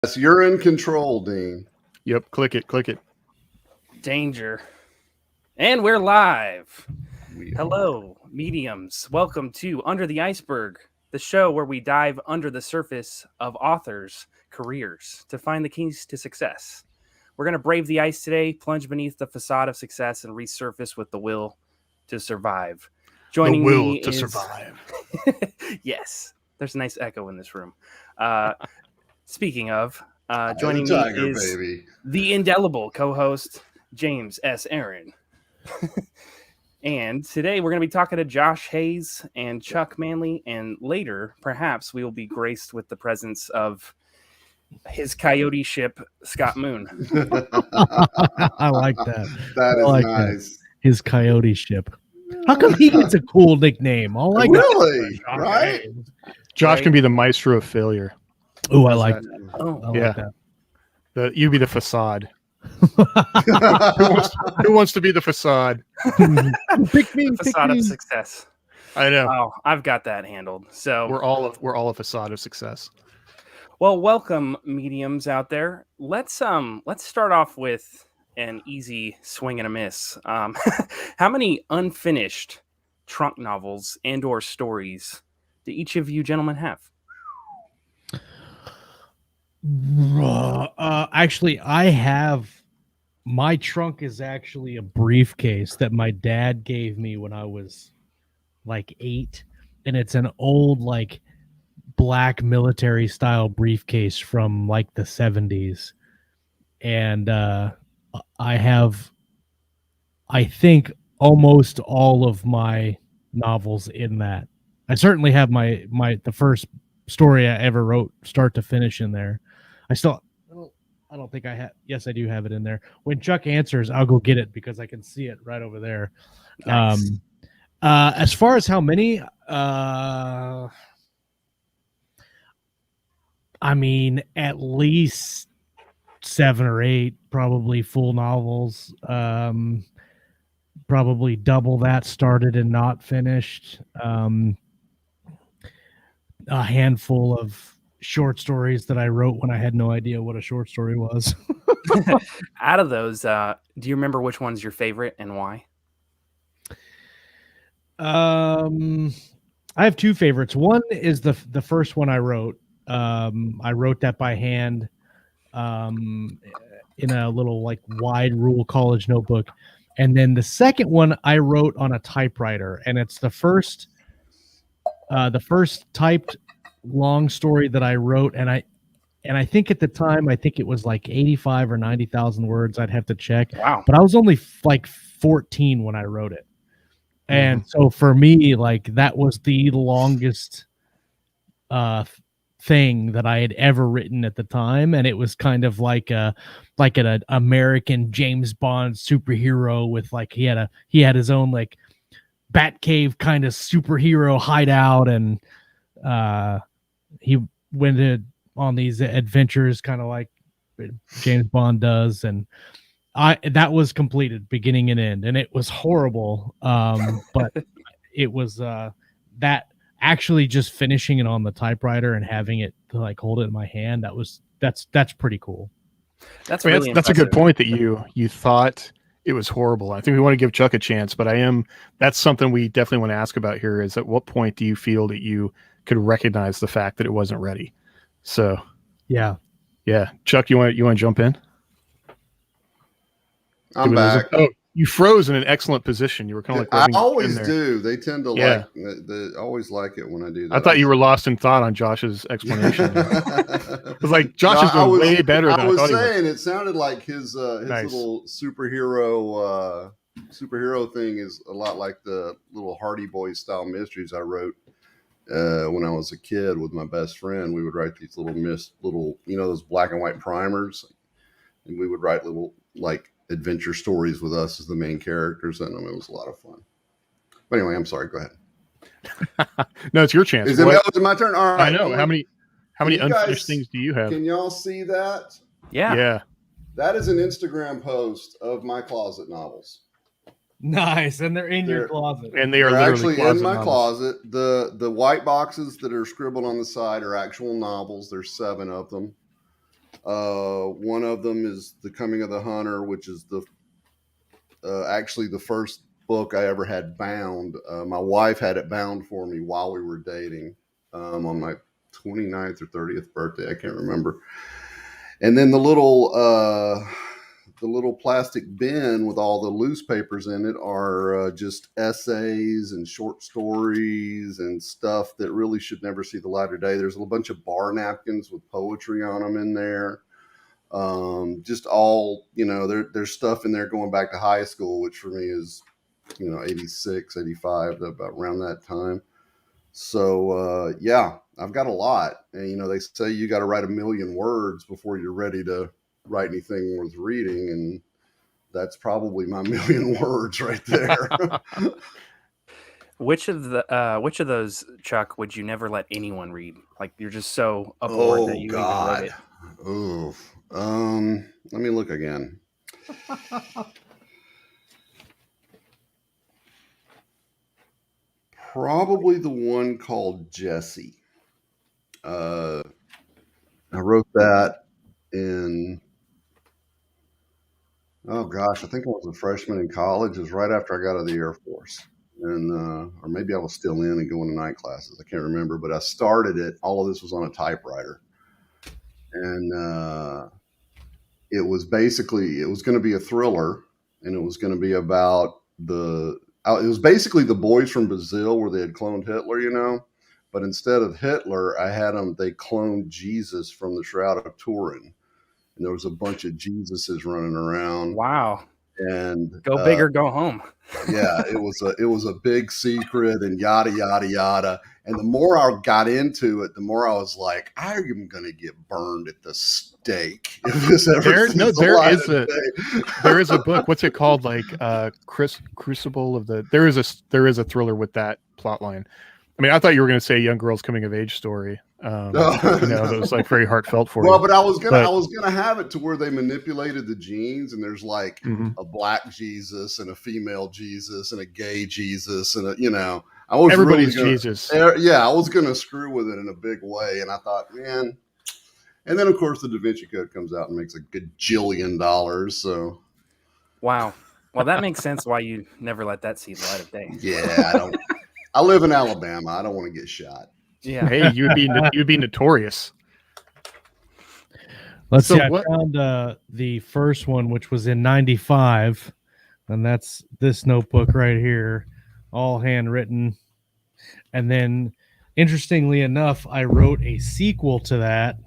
Yes, you're in control, Dean. Yep, click it. Danger. And we're live. Hello, mediums. Welcome to Under the Iceberg, the show where we dive under the surface of authors' careers to find the keys to success. We're going to brave the ice today, plunge beneath the facade of success, and resurface with the will to survive. Joining me is... survive. Yes, there's a nice echo in this room. Speaking of, joining The tiger, me is baby. the indelible co-host, James S. Aaron. And today we're going to be talking to Josh Hayes and Chuck Manley, and later, perhaps, we will be graced with the presence of his coyote ship, Scott Moon. I like that. That is like nice. That. His coyote ship. How come he gets a cool nickname? I like Really? that. Right? Josh Right. can be the maestro of failure. Oh, I like that. Oh, I like Yeah. that. You be the facade. Who wants to be the facade? Pick me, the pick facade me. of success. I know. Oh, I've got that handled. So We're all a facade of success. well, welcome, mediums out there. Let's start off with an easy swing and a miss. How many unfinished trunk novels and/or stories do each of you gentlemen have? Actually, I have. My trunk is actually a briefcase that my dad gave me when I was like 8, and it's an old like black military style briefcase from like the 70s, and I have, I think, almost all of my novels in that. I certainly have the first story I ever wrote, start to finish, in there. I don't think I have. Yes, I do have it in there. When Chuck answers, I'll go get it because I can see it right over there. Nice. As far as how many, I mean, at least 7 or 8, probably full novels. Probably double that started and not finished. A handful of short stories that I wrote when I had no idea what a short story was. Out of those, do you remember which one's your favorite and why? I have 2 favorites. One is the first one I wrote. I wrote that by hand, in a little like wide rule college notebook. And then the second one I wrote on a typewriter, and it's the first typed long story that I wrote, and I think at the time, I think it was like 85 or 90,000 words. I'd have to check. Wow. But I was only like 14 when I wrote it. And so for me, like, that was the longest thing that I had ever written at the time, and it was kind of like an American James Bond superhero with like he had his own like Batcave kind of superhero hideout, and he went on these adventures kind of like James Bond does, and that was completed beginning and end, and it was horrible, but it was that actually just finishing it on the typewriter and having it to like hold it in my hand, that's pretty cool. That's I mean, really that's a good impressive. point that you thought it was horrible. I think we want to give Chuck a chance, but that's something we definitely want to ask about here, is at what point do you feel that you could recognize the fact that it wasn't ready? So Yeah. Chuck, you want to jump in? I'm back. Oh, you froze in an excellent position. You were kind of like I rubbing always in there. do. They tend to Yeah. they always like it when I do that. I thought you were lost in thought on Josh's explanation. It was like Josh is No, doing way better than I I was thought he was. saying. It sounded like his Nice. little superhero thing is a lot like the little Hardy Boys style mysteries I wrote when I was a kid with my best friend. We would write these little those black and white primers, and we would write little like adventure stories with us as the main characters in them. It was a lot of fun. But anyway, I'm sorry. Go ahead. No, it's your chance. Is it my turn? All right. I know. How many you guys- unfinished things do you have? Can y'all see that? Yeah. That is an Instagram post of my closet novels. Nice, and they're in your closet. And they are They're literally actually in my novels. closet. The white boxes that are scribbled on the side are actual novels. There's 7 of them. One of them is The Coming of the Hunter, which is actually the first book I ever had bound. My wife had it bound for me while we were dating, on my 29th or 30th birthday. I can't remember. And then the little plastic bin with all the loose papers in it are just essays and short stories and stuff that really should never see the light of day. There's a bunch of bar napkins with poetry on them in there. Just all, there's stuff in there going back to high school, which for me is, 86, 85, about around that time. So, yeah, I've got a lot. And, they say you got to write 1 million words before you're ready to write anything worth reading. And that's probably my 1 million words right there. Which of those, Chuck, would you never let anyone read? Like, you're just so aboard that you even wrote it. Oh, let me look again. Probably the one called Jesse. I wrote that in, oh gosh, I think I was a freshman in college. It was right after I got out of the Air Force. And or maybe I was still in and going to night classes. I can't remember, but I started it. All of this was on a typewriter. And it was going to be a thriller, and it was going to be about it was basically the boys from Brazil where they had cloned Hitler, but instead of Hitler, they cloned Jesus from the Shroud of Turin. And there was a bunch of Jesuses running around. Wow. And go big or go home. Yeah, it was a big secret and yada, yada, yada. And the more I got into it, the more I was like, I am going to get burned at the stake. If this ever there is a book. What's it called? Like Crucible of the. There is a thriller with that plot line. I mean, I thought you were going to say young girl's coming of age story. That was like very heartfelt for you. Well, but I was gonna have it to where they manipulated the genes, and there's like a black Jesus and a female Jesus and a gay Jesus, and I was everybody's really Jesus. Yeah, I was gonna screw with it in a big way, and I thought, man. And then of course the Da Vinci Code comes out and makes a gajillion dollars. So, wow. Well, that makes sense why you never let that see the light of day. Yeah, I live in Alabama. I don't want to get shot. Yeah. Hey, you'd be notorious. Let's see. I found the first one, which was in '95, and that's this notebook right here, all handwritten. And then, interestingly enough, I wrote a sequel to that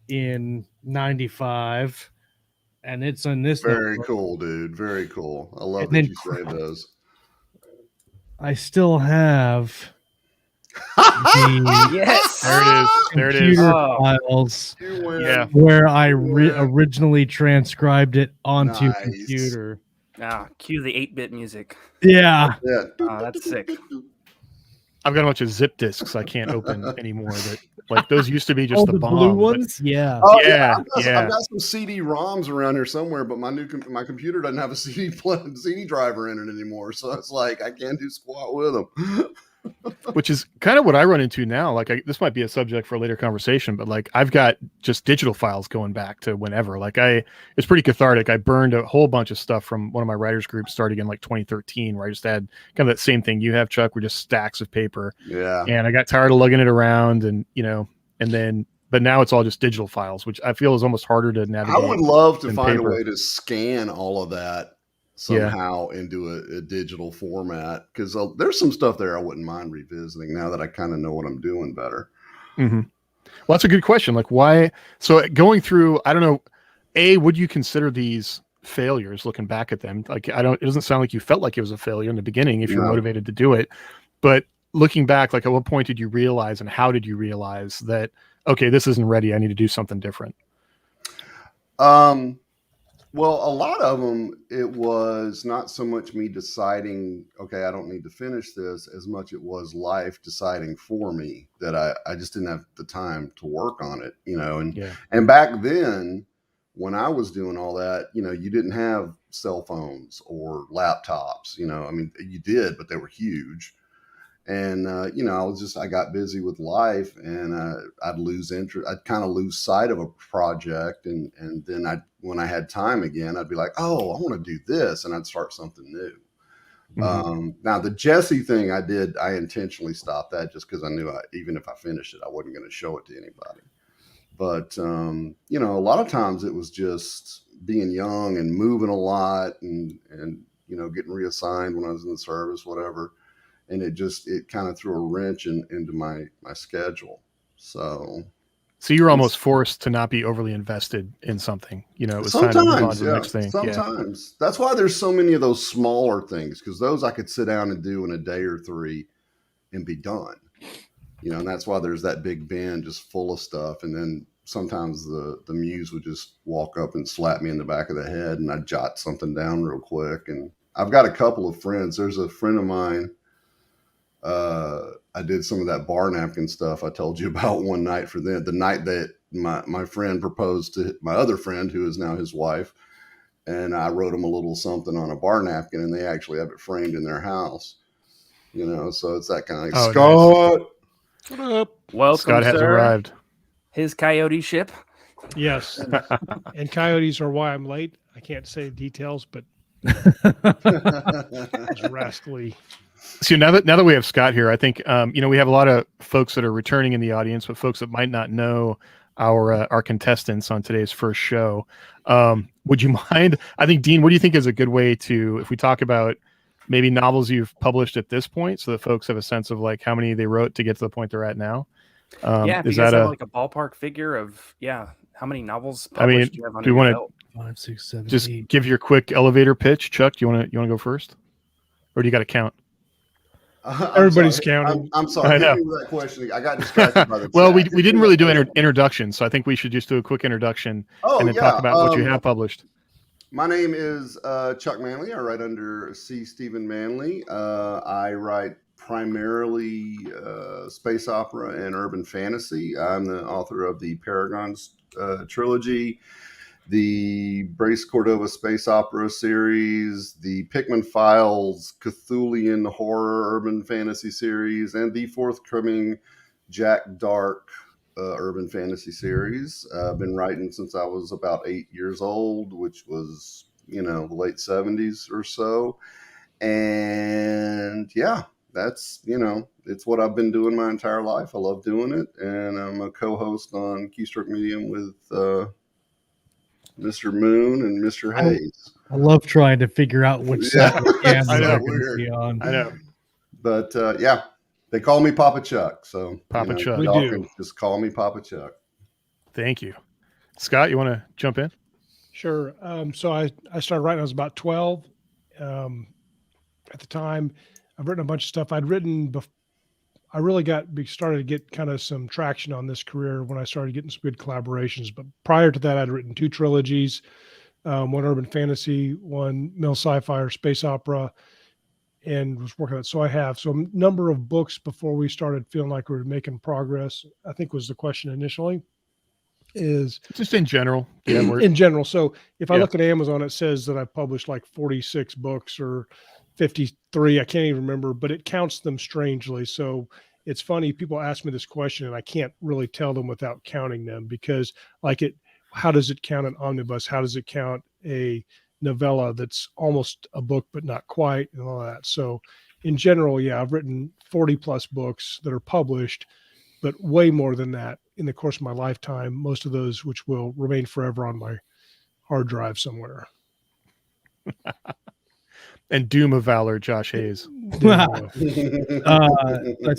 in '95, and it's on this. Very notebook. Cool, dude. Very cool. I love that you say those. I still have. Yes, there it is. Files, where I originally transcribed it onto computer. Cue the 8-bit music. Yeah. That's sick. I've got a bunch of zip disks I can't open anymore. That those used to be just the bomb. Blue ones. Yeah. Oh, yeah. I've got some CD-ROMs around here somewhere, but my computer doesn't have a CD driver in it anymore. So it's like I can't do squat with them. Which is kind of what I run into now. Like this might be a subject for a later conversation, but like I've got just digital files going back to whenever. Like it's pretty cathartic. I burned a whole bunch of stuff from one of my writers groups starting in like 2013, where I just had kind of that same thing you have, Chuck, were just stacks of paper. Yeah. And I got tired of lugging it around, and but now it's all just digital files, which I feel is almost harder to navigate. I would love to find a way to scan all of that somehow into a digital format, because there's some stuff there I wouldn't mind revisiting now that I kind of know what I'm doing better. Mm-hmm. Well, that's a good question. Like why? So going through, I don't know, would you consider these failures looking back at them? Like it doesn't sound like you felt like it was a failure in the beginning if you're motivated to do it, but looking back, like at what point did you realize, and how did you realize that, okay, this isn't ready, I need to do something different? Well, a lot of them, it was not so much me deciding, okay, I don't need to finish this, as much it was life deciding for me that I just didn't have the time to work on it, and back then when I was doing all that, you didn't have cell phones or laptops, I mean, you did, but they were huge. And I got busy with life, and I'd lose interest. I'd kind of lose sight of a project, and then when I had time again, I'd be like, oh, I want to do this, and I'd start something new. Now the Jesse thing I intentionally stopped that just because I knew even if I finished it, I wasn't going to show it to anybody. But a lot of times it was just being young and moving a lot, and getting reassigned when I was in the service, whatever. And it kind of threw a wrench into my schedule. So you were almost forced to not be overly invested in something. It was time to move on to the next thing. Sometimes. That's why there's so many of those smaller things, because those I could sit down and do in a day or three and be done. And that's why there's that big bin just full of stuff. And then sometimes the muse would just walk up and slap me in the back of the head, and I'd jot something down real quick. And I've got a couple of friends. There's a friend of mine. I did some of that bar napkin stuff I told you about one night for them. The night that my friend proposed to my other friend, who is now his wife, and I wrote him a little something on a bar napkin, and they actually have it framed in their house. So it's that kind of like, Scott. Nice. What up? Welcome, Scott has sir. arrived. His coyote ship. Yes. And coyotes are why I'm late. I can't say details, but it's rascally. So now that we have Scott here, I think we have a lot of folks that are returning in the audience, but folks that might not know our contestants on today's first show. Would you mind? I think, Dean, what do you think is a good way to, if we talk about maybe novels you've published at this point, so that folks have a sense of like how many they wrote to get to the point they're at now? If is you guys that have like a ballpark figure of how many novels published I mean, do you have under do you your want belt? 5, 6, 7, just 8. give your quick elevator pitch? Chuck, do you want to go first, or do you got to count? Everybody's counting. I'm sorry. I know. Hit me with that question. I got distracted by the Well, chat. we didn't really do introduction, so I think we should just do a quick introduction and then talk about what you have published. My name is Chuck Manley. I write under C. Stephen Manley. I write primarily space opera and urban fantasy. I'm the author of the Paragons trilogy, the Brace Cordova space opera series, the Pickman Files Cthulian horror urban fantasy series, and the forthcoming Jack Dark urban fantasy series. I've been writing since I was about 8 years old, which was, the late 70s or so. And that's, it's what I've been doing my entire life. I love doing it. And I'm a co-host on Keystroke Medium with Mr. Moon and Mr. Hayes. I love trying to figure out which side of the camera I know. they're gonna be on. I know. But they call me Papa Chuck. So Papa Chuck. We y'all do. can just call me Papa Chuck. Thank you. Scott, you want to jump in? Sure. So I started writing when I was about 12. At the time, I've written a bunch of stuff. I'd written I really started to get kind of some traction on this career when I started getting some good collaborations. But prior to that, I'd written 2 trilogies, one urban fantasy, one middle sci-fi or space opera, and was working on it. So I have a number of books before we started feeling like we were making progress, I think was the question initially. Is just in general. Yeah, in general. So if I look at Amazon, it says that I've published like 46 books or 53. I can't even remember, but it counts them strangely. So it's funny. People ask me this question and I can't really tell them without counting them, because how does it count an omnibus? How does it count a novella that's almost a book, but not quite, and all that. So in general, I've written 40 plus books that are published, but way more than that in the course of my lifetime, most of those which will remain forever on my hard drive somewhere. And Doom of Valor, Josh Hayes. Let's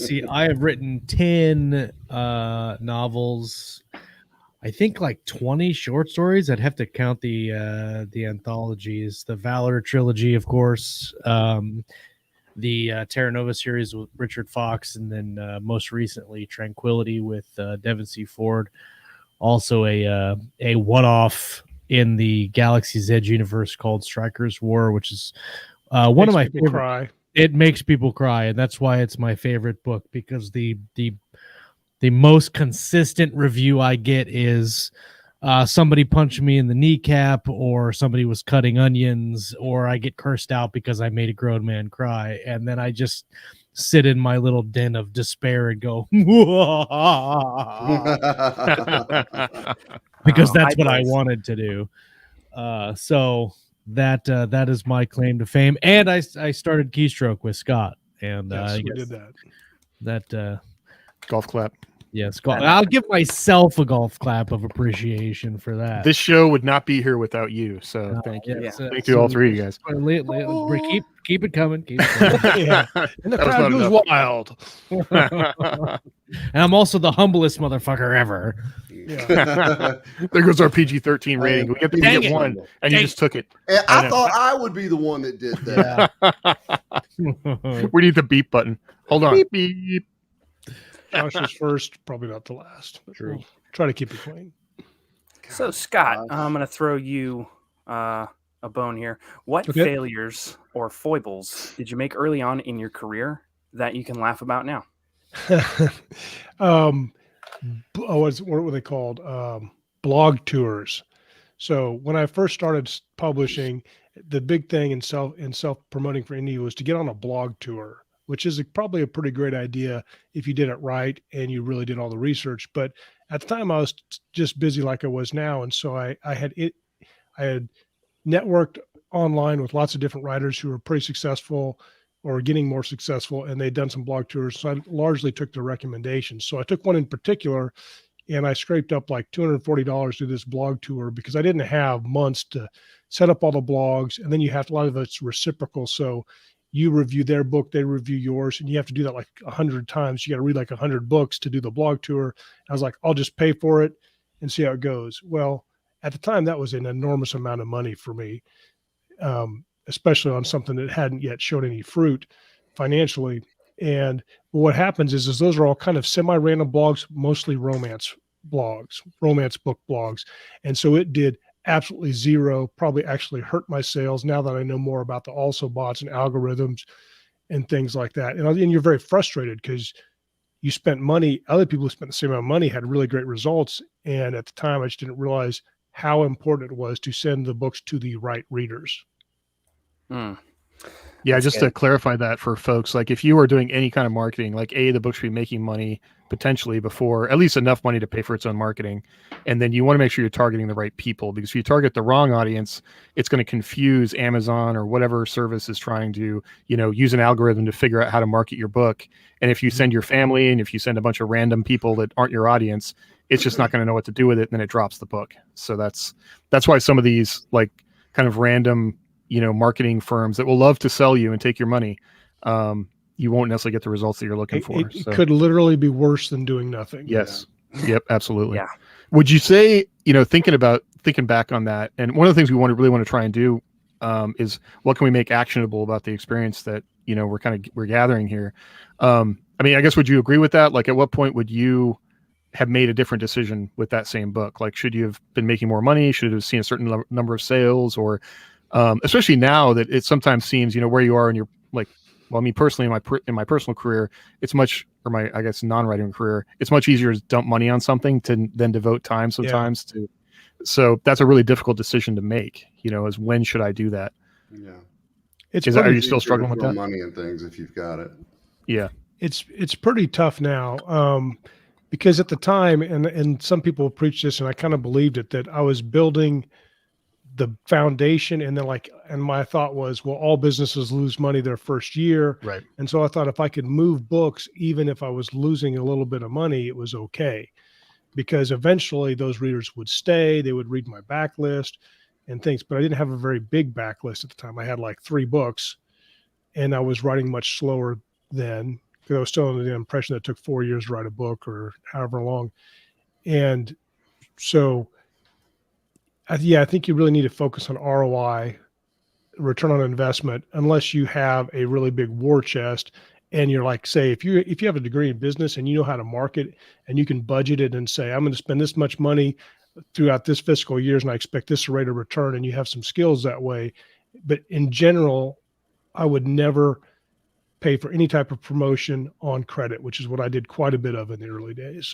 see. I have written 10 novels. I think like 20 short stories. I'd have to count the anthologies. The Valor trilogy, of course. The Terra Nova series with Richard Fox, and then most recently Tranquility with Devin C. Ford. Also a one-off in the Galaxy's Edge universe called Strikers War, which is one of my favorite. Cry. It makes people cry, and that's why it's my favorite book, because the most consistent review I get is somebody punched me in the kneecap, or somebody was cutting onions, or I get cursed out because I made a grown man cry. And then I just sit in my little den of despair and go, because that's what I wanted to do. So that is my claim to fame. And I started Keystroke with Scott, and Yes, I we guess did that. Golf clap. Yes, I'll give myself a golf clap of appreciation for that. This show would not be here without you. So thank you. Yes, Thank you, all three of you guys. Keep it coming. Keep it coming. Yeah. And the crowd goes wild. And I'm also the humblest motherfucker ever. Yeah. There goes our PG-13 rating. We get to Dang get it. one, and you just took it. And I I know. thought I would be the one that did that. We need the beep button. Hold on. Beep. Josh was first, probably not the last. True. We'll try to keep it clean. So, Scott, I'm going to throw you a bone here. What failures or foibles did you make early on in your career that you can laugh about now? What were they called? Blog tours. So when I first started publishing, the big thing in self promoting for indie was to get on a blog tour, which is probably a pretty great idea if you did it right and you really did all the research. But at the time, I was just busy like I was now, and so I had networked online with lots of different writers who were pretty successful or getting more successful, and they'd done some blog tours. So I largely took their recommendations. So I took one in particular, and I scraped up like $240 through this blog tour because I didn't have months to set up all the blogs, and then you have a lot of it's reciprocal. So you review their book, they review yours, and you have to do that like 100 times. You got to read like 100 books to do the blog tour. I was like, I'll just pay for it and see how it goes. Well, at the time, that was an enormous amount of money for me, especially on something that hadn't yet shown any fruit financially. And what happens is those are all kind of semi-random blogs, mostly romance blogs, romance book blogs. And so it did absolutely zero, probably actually hurt my sales now that I know more about the also bots and algorithms and things like that. And you're very frustrated because you spent money, other people who spent the same amount of money had really great results. And at the time, I just didn't realize how important it was to send the books to the right readers. Yeah, just to clarify that for folks, like if you are doing any kind of marketing, like the book should be making money potentially before, at least enough money to pay for its own marketing. And then you want to make sure you're targeting the right people, because if you target the wrong audience, it's going to confuse Amazon or whatever service is trying to, use an algorithm to figure out how to market your book. And if you send your family and if you send a bunch of random people that aren't your audience, it's just not going to know what to do with it. And then it drops the book. So that's why some of these like kind of random, marketing firms that will love to sell you and take your money, you won't necessarily get the results that you're looking for. It could literally be worse than doing nothing. Yes. Yeah. Yep. Absolutely. Yeah. Would you say, thinking back on that, and one of the things we really want to try and do is what can we make actionable about the experience that, we're gathering here. I guess, would you agree with that? Like, at what point would you have made a different decision with that same book? Like, should you have been making more money? Should it have seen a certain number of sales? Or especially now that it sometimes seems, where you are in your, like, well, personally, in my personal career, it's much, or my, I guess, non-writing career, it's much easier to dump money on something than devote time sometimes to. So that's a really difficult decision to make, is when should I do that? Yeah. Are you still struggling with that? Money and things if you've got it. Yeah. It's pretty tough now. Because at the time, and some people preach this, and I kind of believed it, that I was building the foundation, and then and my thought was, well, all businesses lose money their first year. Right. And so I thought if I could move books, even if I was losing a little bit of money, it was okay, because eventually those readers would stay, they would read my backlist and things, but I didn't have a very big backlist at the time. I had like 3 books, and I was writing much slower then, because I was still under the impression that it took 4 years to write a book or however long. And so I think you really need to focus on ROI, return on investment, unless you have a really big war chest and you're like, say, if you have a degree in business and you know how to market and you can budget it and say, I'm going to spend this much money throughout this fiscal years and I expect this rate of return, and you have some skills that way. But in general, I would never pay for any type of promotion on credit, which is what I did quite a bit of in the early days.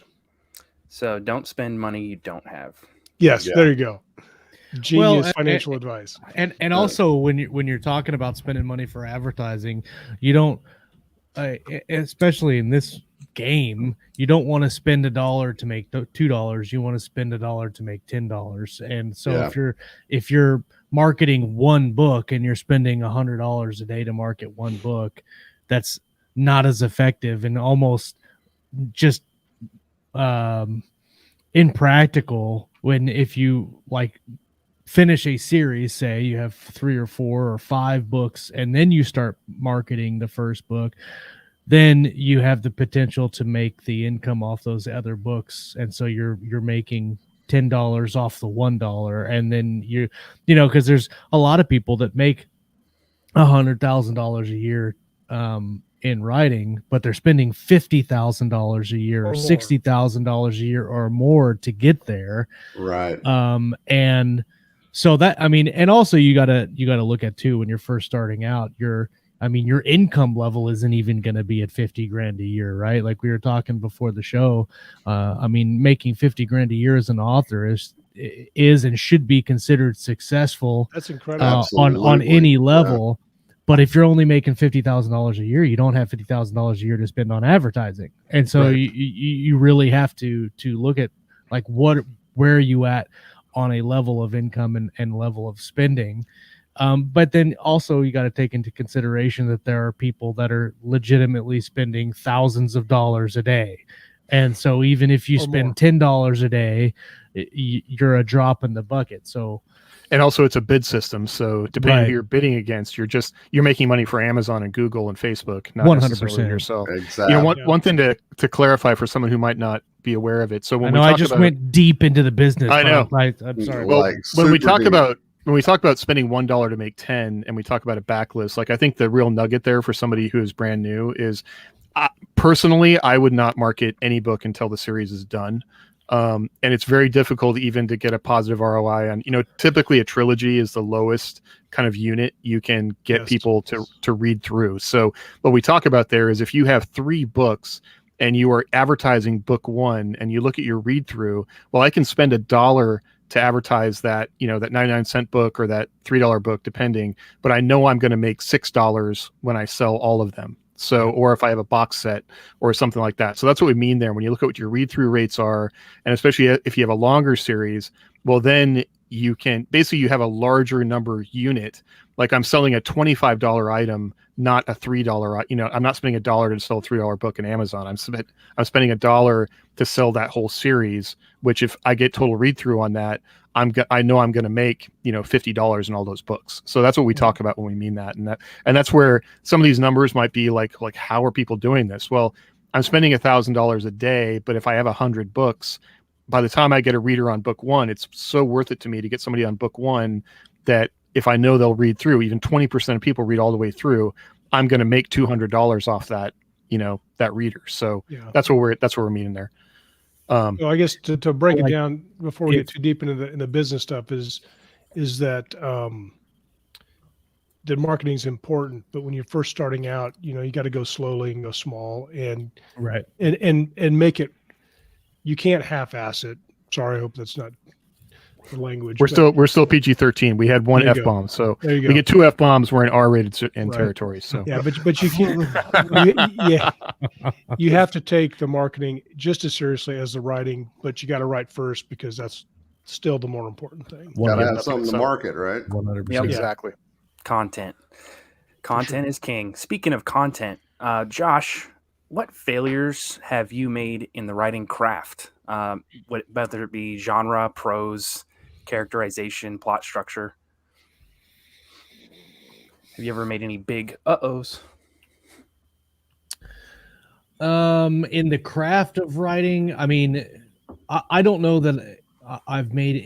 So don't spend money you don't have. Yes, There you go. Genius financial advice. And also when you're talking about spending money for advertising, you don't especially in this game, you don't want to spend $1 to make $2. You want to spend $1 to make $10. And so Yeah. if you're marketing one book and you're spending $100 a day to market one book, that's not as effective and almost just impractical when if you like finish a series, say you have 3 or 4 or 5 books, and then you start marketing the first book, then you have the potential to make the income off those other books. And so you're making $10 off the $1. And then you know, because there's a lot of people that make $100,000 a year in writing, but they're spending $50,000 a year or $60,000 a year or more to get there. Right. And so that, I mean, and also you gotta look at too, when you're first starting out, your income level isn't even going to be at 50 grand a year, right? Like we were talking before the show. I mean, making 50 grand a year as an author is and should be considered successful. That's incredible. On any level. Yeah. But if you're only making $50,000 a year, you don't have $50,000 a year to spend on advertising. And so you really have to look at like where are you at on a level of income and level of spending. But then also you got to take into consideration that there are people that are legitimately spending thousands of dollars a day. And so even if you spend $10 a day, you're a drop in the bucket. So, and also it's a bid system. So depending on who you're bidding against, you're making money for Amazon and Google and Facebook, not 100% yourself. Exactly. You know, one thing to clarify for someone who might not be aware of it. So when I just went deep into the business. I know. I'm sorry. Well, when we talk about spending $1 to make 10 and we talk about a backlist, like I think the real nugget there for somebody who is brand new is personally, I would not market any book until the series is done. And it's very difficult even to get a positive ROI on, typically a trilogy is the lowest kind of unit you can get people to read through. So what we talk about there is if you have 3 books and you are advertising book 1 and you look at your read through, well, I can spend $1 to advertise that, that 99-cent book or that $3 book, depending, but I know I'm going to make $6 when I sell all of them. So, or if I have a box set or something like that. So that's what we mean there. When you look at what your read through rates are, and especially if you have a longer series, well, then you can basically, you have a larger number unit. Like I'm selling a $25 item, not a $3, I'm not spending $1 to sell a $3 book in Amazon. I'm spending $1 to sell that whole series, which if I get total read through on that, I know I'm going to make, $50 in all those books. So that's what we talk about when we mean that. And that's where some of these numbers might be like, how are people doing this? Well, I'm spending $1,000 a day, but if I have 100 books, by the time I get a reader on book 1, it's so worth it to me to get somebody on book 1 that if I know they'll read through, even 20% of people read all the way through, I'm going to make $200 off that, that reader. So that's what we're meaning there. So I guess to break it down before we get too deep into the business stuff is that the marketing is important, but when you're first starting out, you got to go slowly and go small and make it. You can't half-ass it. Sorry, I hope that's not the language. We're still PG-13. We had one F-bomb, so we get 2 F-bombs. We're in R-rated territory. So but you can't. You have to take the marketing just as seriously as the writing, but you got to write first because that's still the more important thing. Got to have something to market, right? 100%. Yep. Exactly. Content is king. Speaking of content, Josh, what failures have you made in the writing craft? Whether it be genre, prose, characterization, plot structure. Have you ever made any big uh-ohs? In the craft of writing, I mean, I don't know that I've made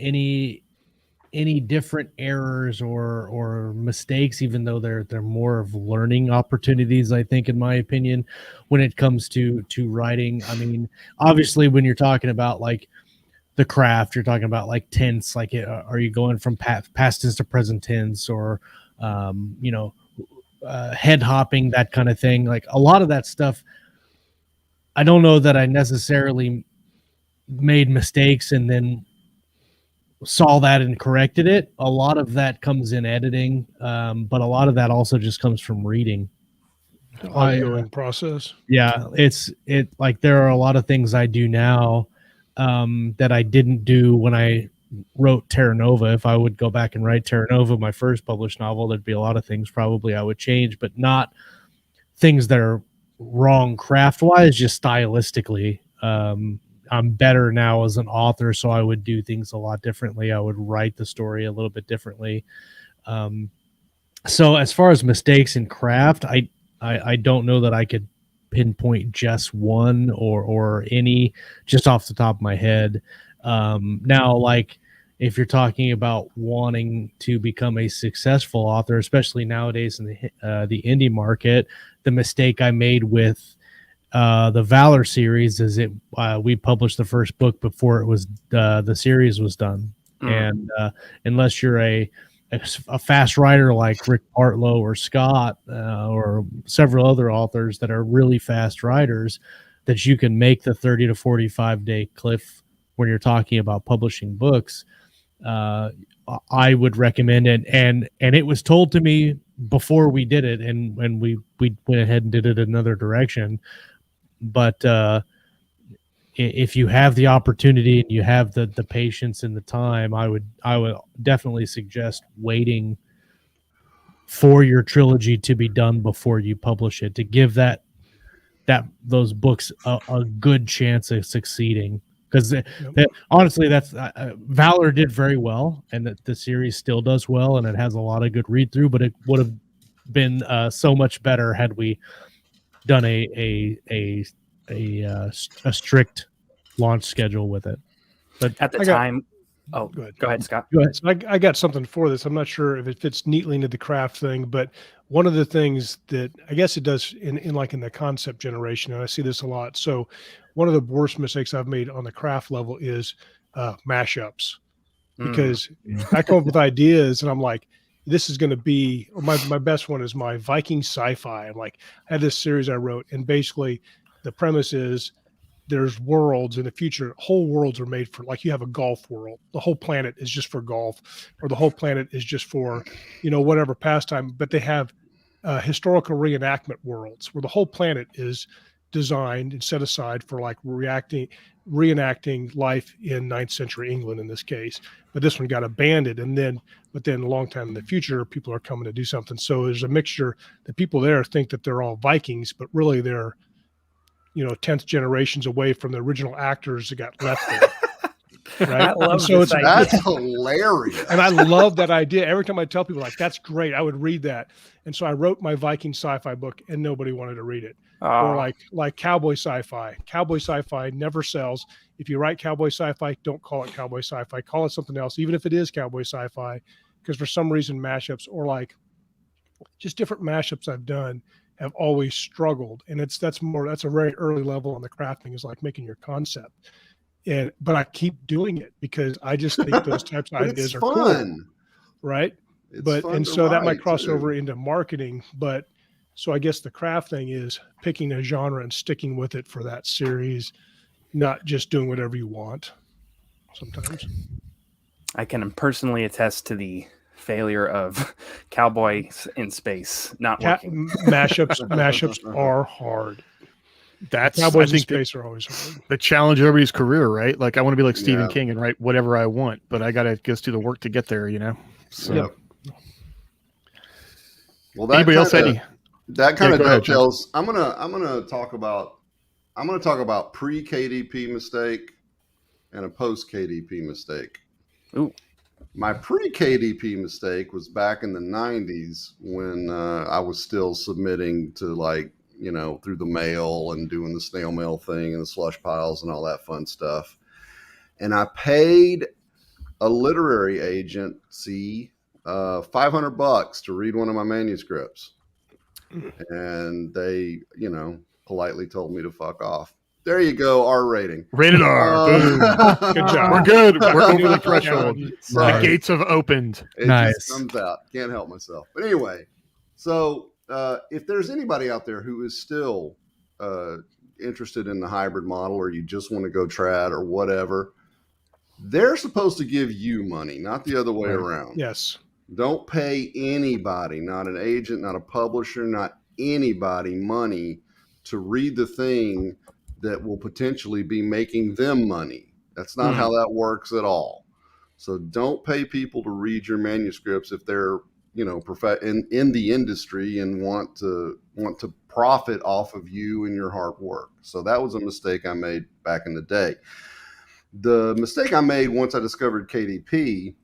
any different errors or mistakes, even though they're more of learning opportunities, I think, in my opinion, when it comes to writing. I mean, obviously when you're talking about like the craft, you're talking about like tense, like are you going from past tense to present tense, or head hopping, that kind of thing. Like a lot of that stuff, I don't know that I necessarily made mistakes and then saw that and corrected it. A lot of that comes in editing, but a lot of that also just comes from reading. ongoing process. Yeah, it like there are a lot of things I do now that I didn't do when I wrote Terra Nova. If I would go back and write Terra Nova, my first published novel, there'd be a lot of things probably I would change, but not things that are wrong craft wise, just stylistically. I'm better now as an author, so I would do things a lot differently. I would write the story a little bit differently. So as far as mistakes in craft, I don't know that I could pinpoint just one or any just off the top of my head. Now, like if you're talking about wanting to become a successful author, especially nowadays in the indie market, the mistake I made with the Valor series is we published the first book before it was the series was done, and unless you're a fast writer like Rick Partlow or Scott or several other authors that are really fast writers, that you can make the 30 to 45 day cliff when you're talking about publishing books. I would recommend it, and it was told to me before we did it, and we went ahead and did it another direction. But if you have the opportunity and you have the patience and the time, I would definitely suggest waiting for your trilogy to be done before you publish it, to give those books a good chance of succeeding. Because honestly, that's Valor did very well, and the series still does well, and it has a lot of good read through. But it would have been so much better had we done a strict launch schedule with it. But at the time, go ahead, Scott. Go ahead. So I got something for this. I'm not sure if it fits neatly into the craft thing, but one of the things that I guess it does in the concept generation, and I see this a lot. So one of the worst mistakes I've made on the craft level is mashups, because I come up with ideas and I'm like, this is going to be my best one is my Viking sci-fi. I'm like, I had this series I wrote, and basically the premise is there's worlds in the future. Whole worlds are made for, like, you have a golf world. The whole planet is just for golf, or the whole planet is just for, whatever pastime, but they have historical reenactment worlds where the whole planet is designed and set aside for like reenacting life in 9th century England in this case. But this one got abandoned, but then a long time in the future, people are coming to do something. So there's a mixture. The people there think that they're all Vikings, but really they're 10th generations away from the original actors that got left there. Right? I love so this idea. That's hilarious. And I love that idea. Every time I tell people, like, that's great, I would read that. And so I wrote my Viking sci-fi book, and nobody wanted to read it. Or like cowboy sci-fi. Cowboy sci-fi never sells. If you write cowboy sci-fi, don't call it cowboy sci-fi. Call it something else, even if it is cowboy sci-fi, because for some reason mashups, or like just different mashups I've done, have always struggled. And that's a very early level on the crafting, is like making your concept. But I keep doing it because I just think those types of ideas are fun, cool, right? So that might cross over into marketing. But so I guess the craft thing is picking a genre and sticking with it for that series, not just doing whatever you want sometimes. I can personally attest to the failure of Cowboys in Space not working. Mashups are hard. Cowboys in Space are always hard. The challenge of everybody's career, right? Like, I want to be like Stephen King and write whatever I want, but I got to just do the work to get there, So. Yep. Well, anybody else? That kind of dovetails. I'm gonna talk about pre-KDP mistake and a post-KDP mistake. Ooh. My pre-KDP mistake was back in the 90s when I was still submitting to, like, through the mail and doing the snail mail thing and the slush piles and all that fun stuff. And I paid a literary agency $500 to read one of my manuscripts. And they, politely told me to fuck off. There you go, R rating. Rated R. Boom. Good job. We're good. We're over the threshold. Sorry. The gates have opened. It just comes out. Can't help myself. But anyway, so if there's anybody out there who is still interested in the hybrid model, or you just want to go trad or whatever, they're supposed to give you money, not the other way around. Yes. Don't pay anybody, not an agent, not a publisher, not anybody money to read the thing that will potentially be making them money. That's not how that works at all. So don't pay people to read your manuscripts if they're, you know, in the industry and want to profit off of you and your hard work. So that was a mistake I made back in the day. The mistake I made once I discovered KDP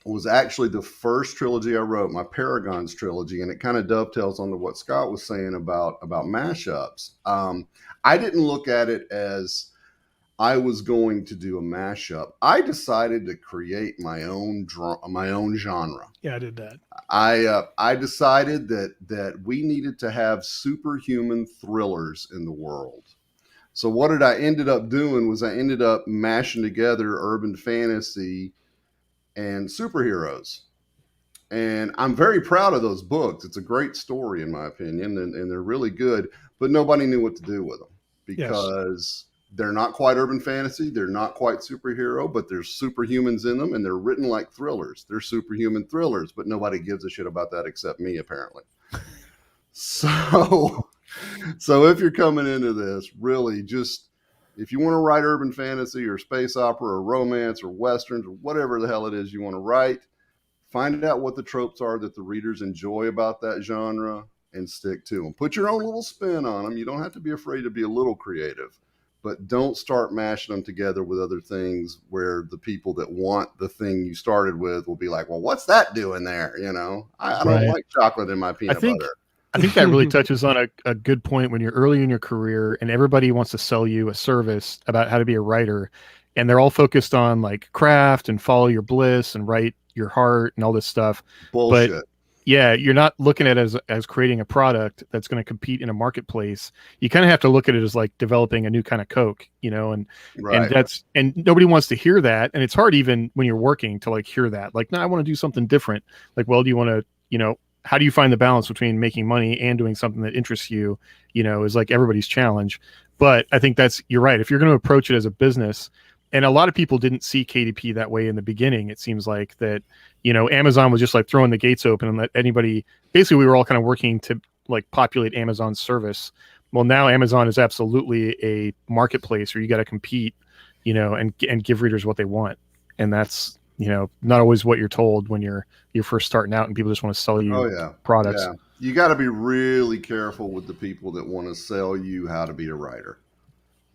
was actually the first trilogy I wrote, my Paragons trilogy, and it kind of dovetails onto what Scott was saying about mashups. I didn't look at it as I was going to do a mashup. I decided to create my own genre. Yeah, I did that. I decided that we needed to have superhuman thrillers in the world. So what I ended up doing was I ended up mashing together urban fantasy and superheroes. And I'm very proud of those books. It's a great story, in my opinion, and they're really good, but nobody knew what to do with them because they're not quite urban fantasy. They're not quite superhero, but there's superhumans in them, and they're written like thrillers. They're superhuman thrillers, but nobody gives a shit about that except me, apparently. So if you're coming into this, really just, if you want to write urban fantasy or space opera or romance or westerns or whatever the hell it is you want to write, find out what the tropes are that the readers enjoy about that genre and stick to them. Put your own little spin on them. You don't have to be afraid to be a little creative, but don't start mashing them together with other things where the people that want the thing you started with will be like, well, what's that doing there? You know, I don't like chocolate in my peanut butter. I think that really touches on a good point when you're early in your career and everybody wants to sell you a service about how to be a writer. And they're all focused on like craft and follow your bliss and write your heart and all this stuff. Bullshit. But yeah, you're not looking at it as creating a product that's going to compete in a marketplace. You kind of have to look at it as like developing a new kind of Coke, you know, and nobody wants to hear that. And it's hard even when you're working to like hear that, like, no, I want to do something different. Like, well, do you want to, you know, how do you find the balance between making money and doing something that interests you, you know, is like everybody's challenge. But I think you're right. If you're going to approach it as a business, and a lot of people didn't see KDP that way in the beginning. It seems like that, you know, Amazon was just like throwing the gates open and let anybody, basically we were all kind of working to like populate Amazon's service. Well, now Amazon is absolutely a marketplace where you got to compete, you know, and give readers what they want. And that's, you know, not always what you're told when you're first starting out and people just want to sell you products. Yeah. You got to be really careful with the people that want to sell you how to be a writer.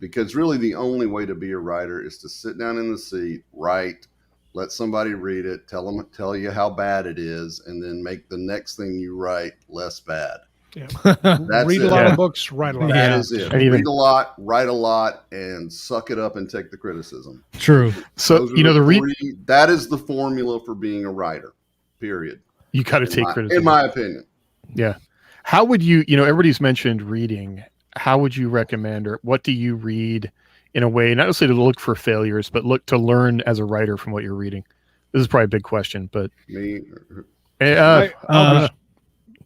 Because really the only way to be a writer is to sit down in the seat, write, let somebody read it, tell you how bad it is, and then make the next thing you write less bad. Yeah. That's read it. a lot of books, write a lot. That is it. Read a lot, write a lot, and suck it up and take the criticism. True. So, you know, that is the formula for being a writer, period. You got to take criticism. In my opinion. Yeah. How would you, you know, everybody's mentioned reading. How would you recommend, or what do you read in a way, not necessarily to look for failures, but look to learn as a writer from what you're reading? This is probably a big question, but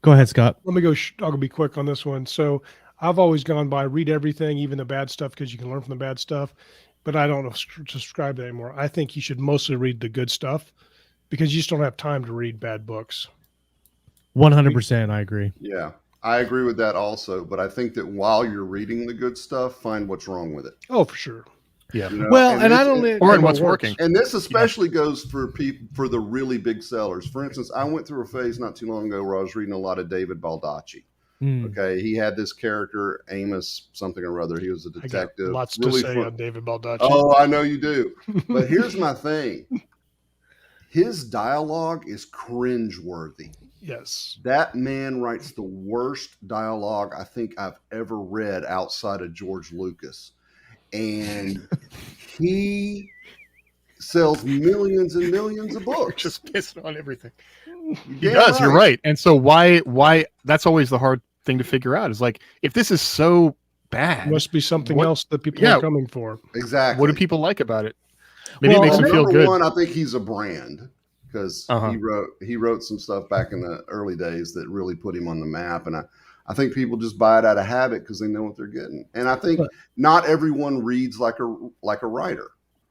go ahead, Scott. Let me go. I'll be quick on this one. So I've always gone by read everything, even the bad stuff, because you can learn from the bad stuff. But I don't subscribe to that anymore. I think you should mostly read the good stuff because you just don't have time to read bad books. 100%. I agree. Yeah. I agree with that also, but I think that while you're reading the good stuff, find what's wrong with it. Oh, for sure. Yeah. You know? Well, and I don't or in what's working. And this especially goes for people, for the really big sellers. For instance, I went through a phase not too long ago where I was reading a lot of David Baldacci. Okay, he had this character Amos something or other. He was a detective. I got lots really to say on David Baldacci. Oh, I know you do. But here's my thing: his dialogue is cringeworthy. Yes. That man writes the worst dialogue I think I've ever read outside of George Lucas. And he sells millions and millions of books. Just pissing on everything. He does, right. You're right. And so why that's always the hard thing to figure out is like, if this is so bad, it must be something else that people are coming for. Exactly. What do people like about it? Maybe it makes them feel good. One, I think he's a brand. Because he wrote some stuff back in the early days that really put him on the map. And I think people just buy it out of habit because they know what they're getting. And I think not everyone reads like a writer.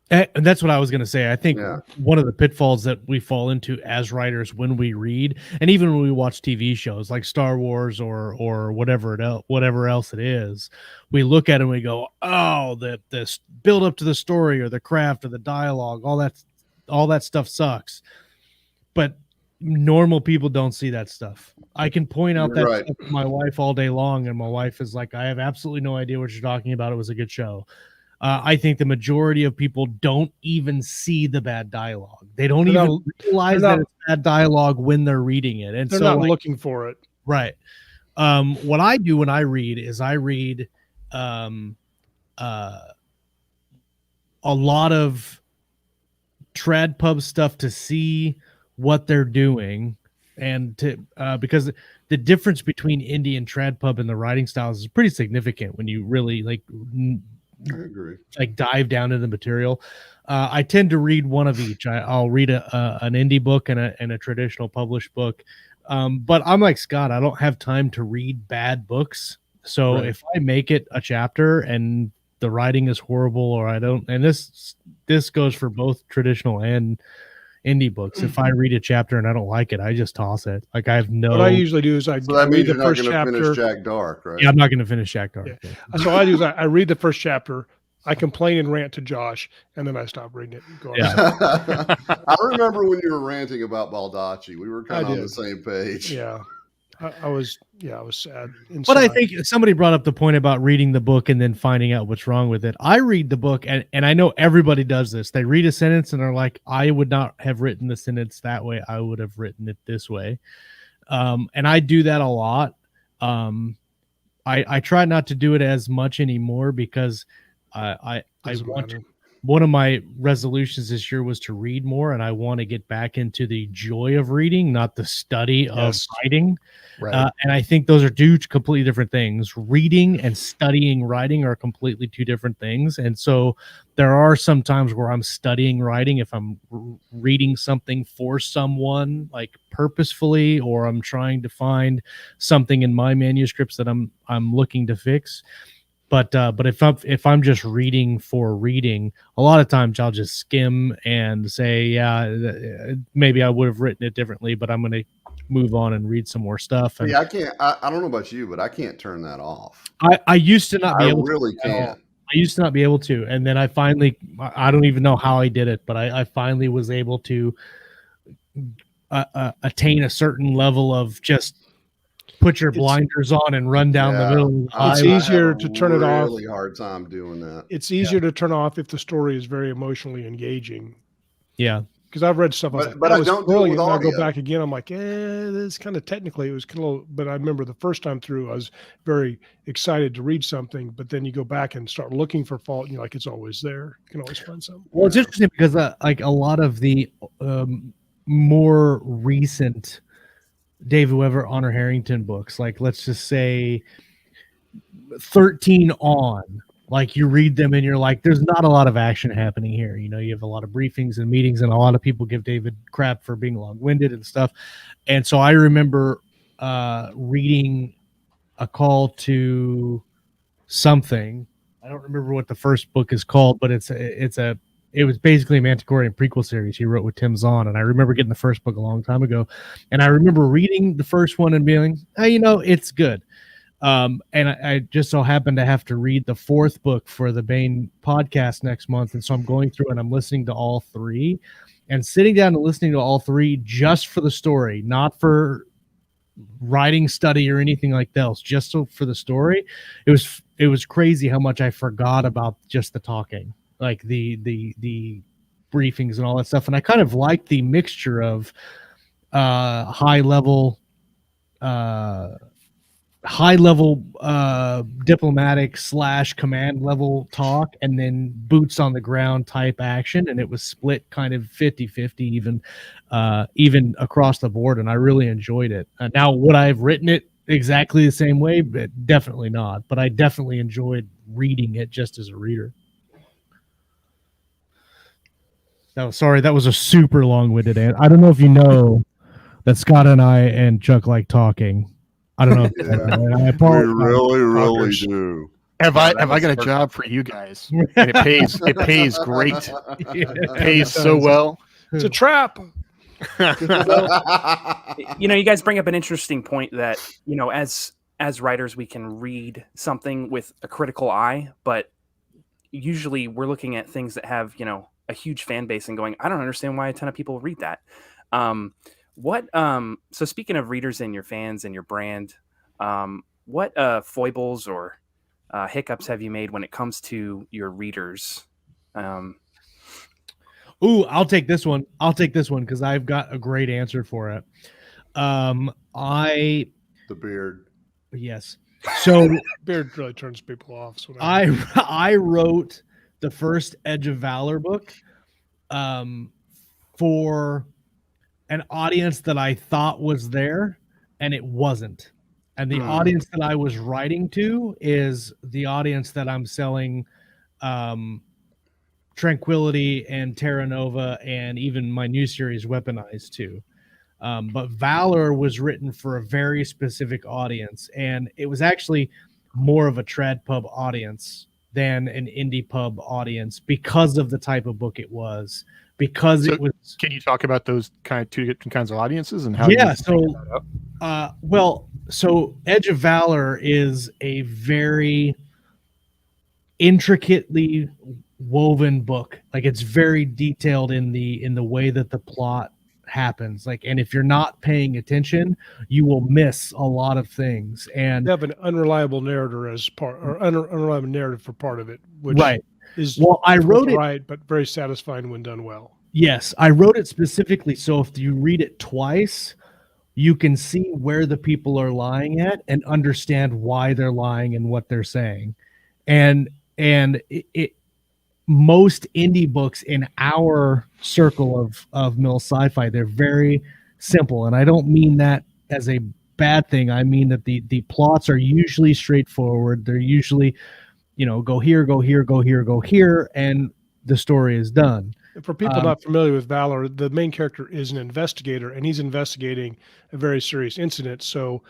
And that's what I was going to say. I think Yeah. one of the pitfalls that we fall into as writers when we read, and even when we watch TV shows like Star Wars or whatever else it is, we look at it and we go, "Oh, the build up to the story or the craft or the dialogue, all that stuff sucks." But normal people don't see that stuff. I can point out You're that right. stuff to my wife all day long, and my wife is like, "I have absolutely no idea what you're talking about. It was a good show." I think the majority of people don't even see the bad dialogue. They don't even realize that it's bad dialogue when they're reading it, and they're so not looking for it. Right. What I do when I read is I read a lot of trad pub stuff to see what they're doing, and to because the difference between indie and trad pub and the writing styles is pretty significant when you really I agree. dive down into the material. I tend to read one of each. I'll read an indie book and a traditional published book. But I'm like Scott, I don't have time to read bad books. So Right. if I make it a chapter and the writing is horrible, or I don't, and this goes for both traditional and indie books. If I read a chapter and I don't like it, I just toss it. Like I have no. What I usually do is I So that read means the you're not first going to chapter. finish Jack Dark, right? Yeah, I'm not going to finish Jack Dark. Yeah. So what I do is I read the first chapter. I complain and rant to Josh, and then I stop reading it. And go on. Yeah. I remember when you were ranting about Baldacci. We were kind I of on did. the same page. Yeah. I was sad. But I inside. think somebody brought up the point about reading the book and then finding out what's wrong with it. I read the book, and I know everybody does this. They read a sentence and are like, I would not have written the sentence that way. I would have written it this way. And I do that a lot. I try not to do it as much anymore because I Doesn't want matter. to. One of my resolutions this year was to read more, and I want to get back into the joy of reading, not the study of Yes. writing. Right. And I think those are two completely different things. Reading and studying writing are completely two different things. And so there are some times where I'm studying writing if I'm reading something for someone, like purposefully, or I'm trying to find something in my manuscripts that I'm looking to fix. But if I'm just reading for reading, a lot of times I'll just skim and say, yeah, maybe I would have written it differently, but I'm going to move on and read some more stuff. And Yeah, I can't. I don't know about you, but I can't turn that off. I used to not be I able really to. can't. I used to not be able to, and then I finally, I don't even know how I did it, but I finally was able to attain a certain level of just put your blinders on and run down the middle of the It's highway. easier to turn it off. Really hard time doing that. It's easier to turn off if the story is very emotionally engaging. Yeah. Because I've read stuff, But I don't do it with and I go audio. back again. I'm like, this kind of technically it was kind of. But I remember the first time through, I was very excited to read something. But then you go back and start looking for fault, and you're like, it's always there. You can always find something. Well, it's interesting because like a lot of the more recent David Weber, Honor Harrington books, like let's just say 13 on, like you read them and you're like, there's not a lot of action happening here. You know, you have a lot of briefings and meetings, and a lot of people give David crap for being long-winded and stuff. And so I remember reading A Call to Something. I don't remember what the first book is called, but it was basically a Manticorian prequel series he wrote with Tim Zahn. And I remember getting the first book a long time ago. And I remember reading the first one and being, hey, it's good. And I just so happened to have to read the fourth book for the Bane podcast next month. And so I'm going through and I'm listening to all three, and sitting down and listening to all three just for the story, not for writing study or anything like that else, just so for the story. It was crazy how much I forgot about just the talking, like the briefings and all that stuff. And I kind of like the mixture of high level diplomatic / command level talk, and then boots on the ground type action. And it was split kind of 50-50 even across the board. And I really enjoyed it. Now, would I have written it exactly the same way? But definitely not. But I definitely enjoyed reading it just as a reader. No, sorry, that was a super long-winded answer. I don't know if you know that Scott and I and Chuck like talking. I don't know. Yeah. I We apologize. really Poggers. do. Have No, I that was got a perfect. job for you guys? And it pays great. It pays so does. well. It's a trap. You guys bring up an interesting point that, as writers, we can read something with a critical eye, but usually we're looking at things that have, a huge fan base and going, I don't understand why a ton of people read that. So speaking of readers and your fans and your brand, what foibles or hiccups have you made when it comes to your readers? Ooh, I'll take this one because I've got a great answer for it. The beard. Yes. So Beard really turns people off. So I wrote the first Edge of Valor book for an audience that I thought was there, and it wasn't. And the audience that I was writing to is the audience that I'm selling Tranquility and Terra Nova and even my new series Weaponized to. But Valor was written for a very specific audience, and it was actually more of a trad pub audience than an indie pub audience because of the type of book it was. Because So it was. Can you talk about those two different kinds of audiences and how? Yeah. You So Edge of Valor is a very intricately woven book. Like, it's very detailed in the way that the plot happens. Like, and if you're not paying attention, you will miss a lot of things. And you have an unreliable narrator as part, or unreliable narrative for part of it, which right. is I wrote it right, but very satisfying when done well. Yes, I wrote it specifically so if you read it twice, you can see where the people are lying at and understand why they're lying and what they're saying. And most indie books in our circle of mill sci-fi, they're very simple, and I don't mean that as a bad thing. I mean that the plots are usually straightforward. They're usually, go here, go here, go here, go here, and the story is done. For people not familiar with Valor, the main character is an investigator, and he's investigating a very serious incident. So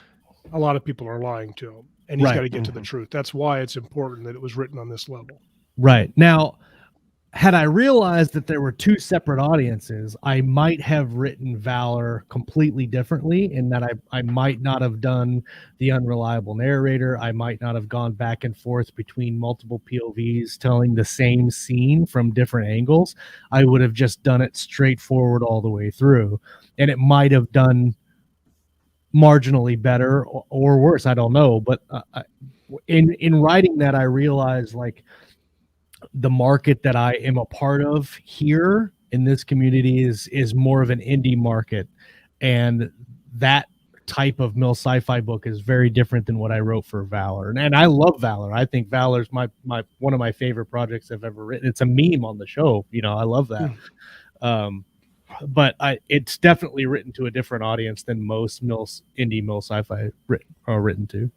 a lot of people are lying to him, and he's got to get to the truth. That's why it's important that it was written on this level. Right. Now, had I realized that there were two separate audiences, I might have written Valor completely differently, in that I might not have done the unreliable narrator. I might not have gone back and forth between multiple POVs telling the same scene from different angles. I would have just done it straightforward all the way through, and it might have done marginally better or worse. I don't know. But in writing that, I realized, like, the market that I am a part of here in this community is more of an indie market, and that type of mill sci-fi book is very different than what I wrote for Valor. And I love Valor. I think Valor's my one of my favorite projects I've ever written. It's a meme on the show. I love that. But it's definitely written to a different audience than most indie mill sci-fi written to.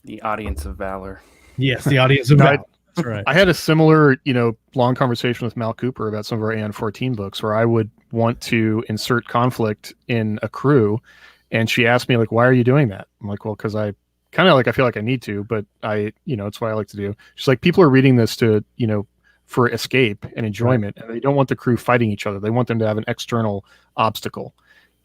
The audience of Valor. Yes, the audience of Valor. That's right. I had a similar, long conversation with Mal Cooper about some of our AN14 books, where I would want to insert conflict in a crew, and she asked me, like, why are you doing that? I'm like, well, because I feel like I need to, but it's what I like to do. She's like, people are reading this to, for escape and enjoyment, and they don't want the crew fighting each other. They want them to have an external obstacle.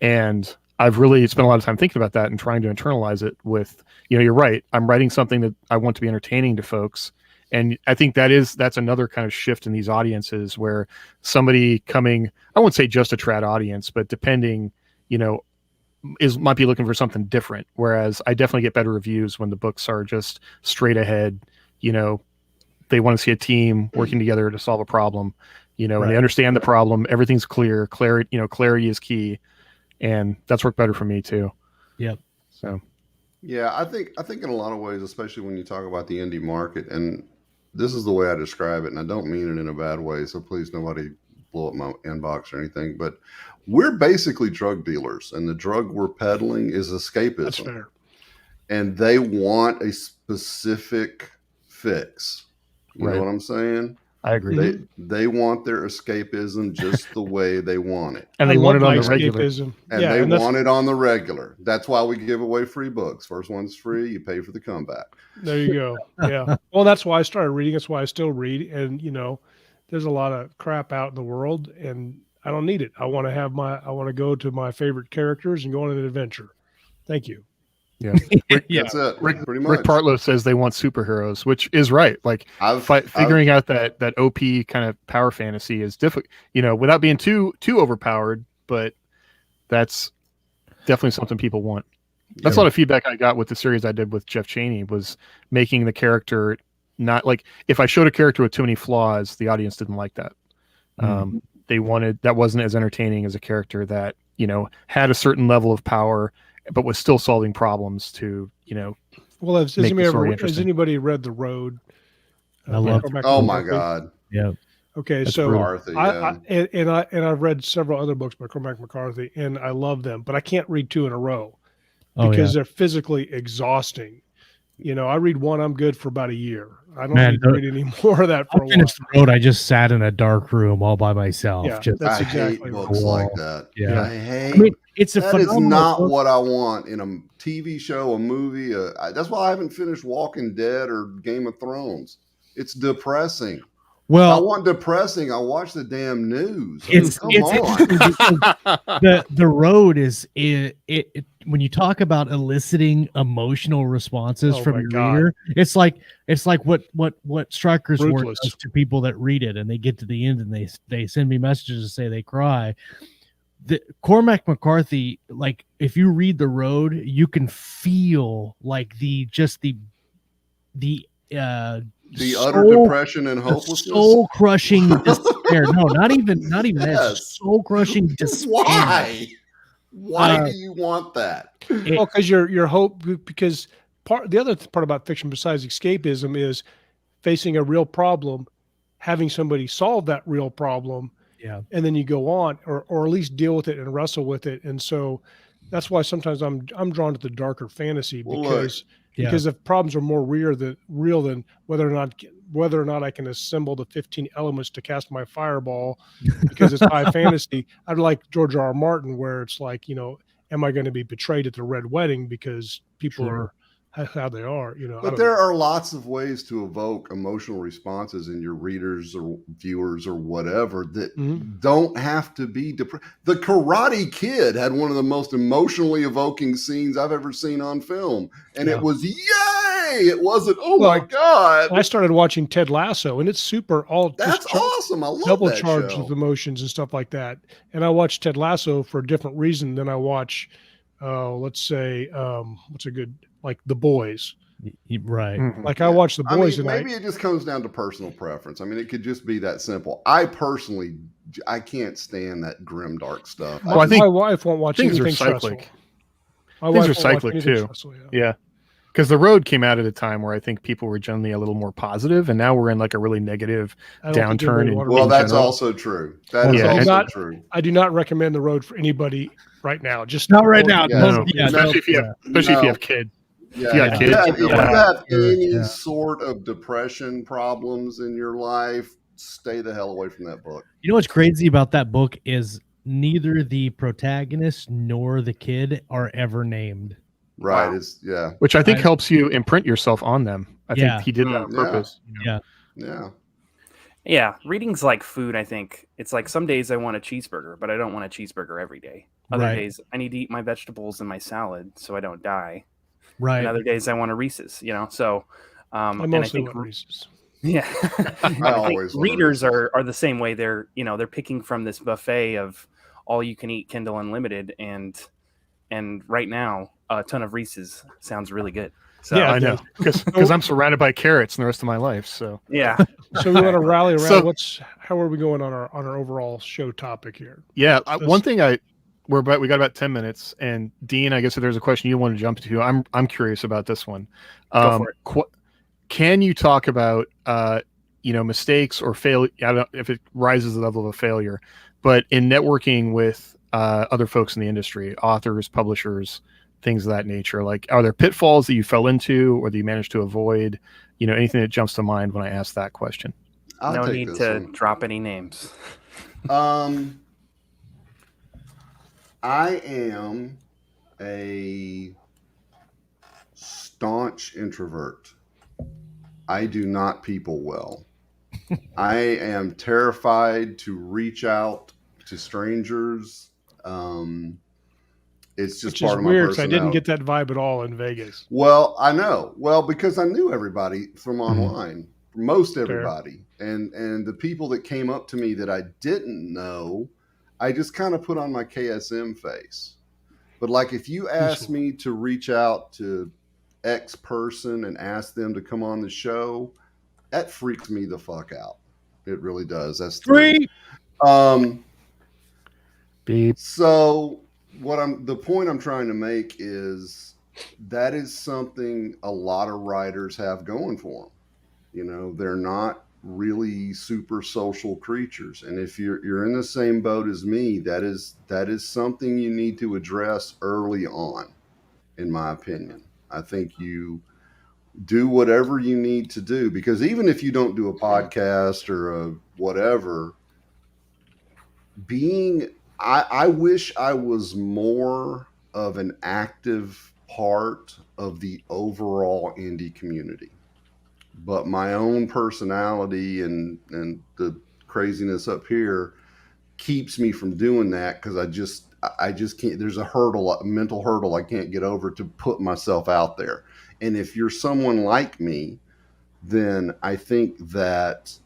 And I've really spent a lot of time thinking about that and trying to internalize it with, you're right. I'm writing something that I want to be entertaining to folks. And I think that's another kind of shift in these audiences, where somebody coming, I won't say just a trad audience, but depending, might be looking for something different. Whereas I definitely get better reviews when the books are just straight ahead. They want to see a team working together to solve a problem, and they understand the problem. Everything's clear. Clarity is key. And that's worked better for me too. Yep. So. Yeah, I think in a lot of ways, especially when you talk about the indie market, and this is the way I describe it, and I don't mean it in a bad way, so please nobody blow up my inbox or anything, but we're basically drug dealers, and the drug we're peddling is escapism. That's fair. And they want a specific fix. You know what I'm saying? I agree. They want their escapism just the way they want it. And they I want it love on my the regular. escapism. And Yeah, they and that's- want it on the regular. That's why we give away free books. First one's free. You pay for the comeback. There you go. Yeah. Well, that's why I started reading. That's why I still read. And there's a lot of crap out in the world, and I don't need it. I want to go to my favorite characters and go on an adventure. Thank you. Yeah. That's it. Pretty much. Rick Partlow says they want superheroes, which is right. Like figuring out that OP kind of power fantasy is difficult, without being too overpowered, but that's definitely something people want. That's a lot of feedback I got with the series I did with Jeff Chaney, was making the character not like, if I showed a character with too many flaws, the audience didn't like that. They wanted, that wasn't as entertaining as a character that, had a certain level of power, but was still solving problems to, Well, has make the story has interesting. anybody read The Road? I love Oh my God. Yeah. Okay, That's so McCarthy, yeah. I've read several other books by Cormac McCarthy, and I love them, but I can't read two in a row Oh, because yeah. they're physically exhausting. I read one, I'm good for about a year. I don't Man, need to read any more of that for a I while. finished The Road. I just sat in a dark room all by myself. Yeah, just, that's I exactly hate right. books like that. Yeah. I hate. I mean, it's a That is phenomenal not book. what I want in a TV show, a movie. That's why I haven't finished Walking Dead or Game of Thrones. It's depressing. I Well, want depressing. I watch the damn news. Come it's on. interesting because the Road is it when you talk about eliciting emotional responses Oh from my your God. reader, it's like what Striker's Word Ruthless. does to people that read it, and they get to the end and they send me messages to say they cry. The Cormac McCarthy, like, if you read The Road, you can feel like the The utter depression and hopelessness. soul crushing despair. No, not even that. Yes. Soul crushing despair. Why? Why do you want that? Well, because your hope, because the other part about fiction besides escapism is facing a real problem, having somebody solve that real problem, Yeah. and then you go on, or at least deal with it and wrestle with it. And so that's why sometimes I'm drawn to the darker fantasy, Well, because if problems are more real than whether or not I can assemble the 15 elements to cast my fireball, because it's high fantasy. I'd like George R. R. Martin, where it's like, am I going to be betrayed at the Red Wedding because people Sure. are how they are? But there are lots of ways to evoke emotional responses in your readers or viewers or whatever that Mhm. don't have to be depressed. The Karate Kid had one of the most emotionally evoking scenes I've ever seen on film. And Yeah. it was yay! It wasn't, oh my Well, God. I started watching Ted Lasso, and it's super That's awesome. I love double that charged show. with emotions and stuff like that. And I watch Ted Lasso for a different reason than I watch, let's say, what's a good, like The Boys. Right. Mhm. Like I watch The I Boys, mean, and maybe it just comes down to personal preference. I mean, it could just be that simple. I personally, I can't stand that grim, dark stuff. Well, I think my wife won't watch things are anything stressful. cyclic. My Things wife are won't watch cyclic, anything too. stressful, yeah. Yeah. Because The Road came out at a time where I think people were generally a little more positive, and now we're in like a really negative I don't think downturn. anybody wanna Well, read that's general. also true. That is Yeah, also not- true. I do not recommend The Road for anybody right now. Just Not right now. Yeah, Don't- no. Especially if you have kids. Yeah, you got if kids, if you yeah. have Sure, any yeah. sort of depression problems in your life, stay the hell away from that book. You know what's crazy about that book is neither the protagonist nor the kid are ever named. Right? Wow. It's yeah, Which I think helps you imprint yourself on them. I Yeah. think he did that on Yeah. purpose. yeah. Yeah, reading's like food, I think. It's like some days I want a cheeseburger, but I don't want a cheeseburger every day. Other Right. days I need to eat my vegetables and my salad so I don't die. Right. And other days I want a Reese's, So I and I mostly think want Reese's. yeah. I think always want a readers Reese's. are the same way. They're picking from this buffet of all you can eat Kindle Unlimited, and right now a ton of Reese's sounds really good. So Yeah. I know. Because I'm surrounded by carrots in the rest of my life. So yeah. So we want to rally around. So- How are we going on our overall show topic here? yeah, This- one thing we got about 10 minutes, and Dean, I guess if there's a question you want to jump to, I'm curious about this one. Go for it. Can you talk about mistakes or failure? I don't know if it rises to the level of a failure, but in networking with other folks in the industry, authors, publishers, things of that nature, like are there pitfalls that you fell into or that you managed to avoid? Anything that jumps to mind when I ask that question? I'll no take need this to one. drop any names. I am a staunch introvert. I do not people well. I am terrified to reach out to strangers. It's just Which is part of my weird because I didn't personality. get that vibe at all in Vegas. Well, I know. Well, because I knew everybody from Mhm. online, most Fair. everybody, and the people that came up to me that I didn't know, I just kind of put on my KSM face. But like, if you ask Peaceful. me to reach out to X person and ask them to come on the show, that freaks me the fuck out. It really does. That's three. Beep. So the point I'm trying to make is that is something a lot of writers have going for them. You know, they're not really super social creatures, and if you're in the same boat as me, that is something you need to address early on, in my opinion. I think you do whatever you need to do, because even if you don't do a podcast or a whatever, I wish I was more of an active part of the overall indie community. But my own personality and the craziness up here keeps me from doing that, because I just can't. There's a mental hurdle I can't get over to put myself out there. And if you're someone like me, then I think that,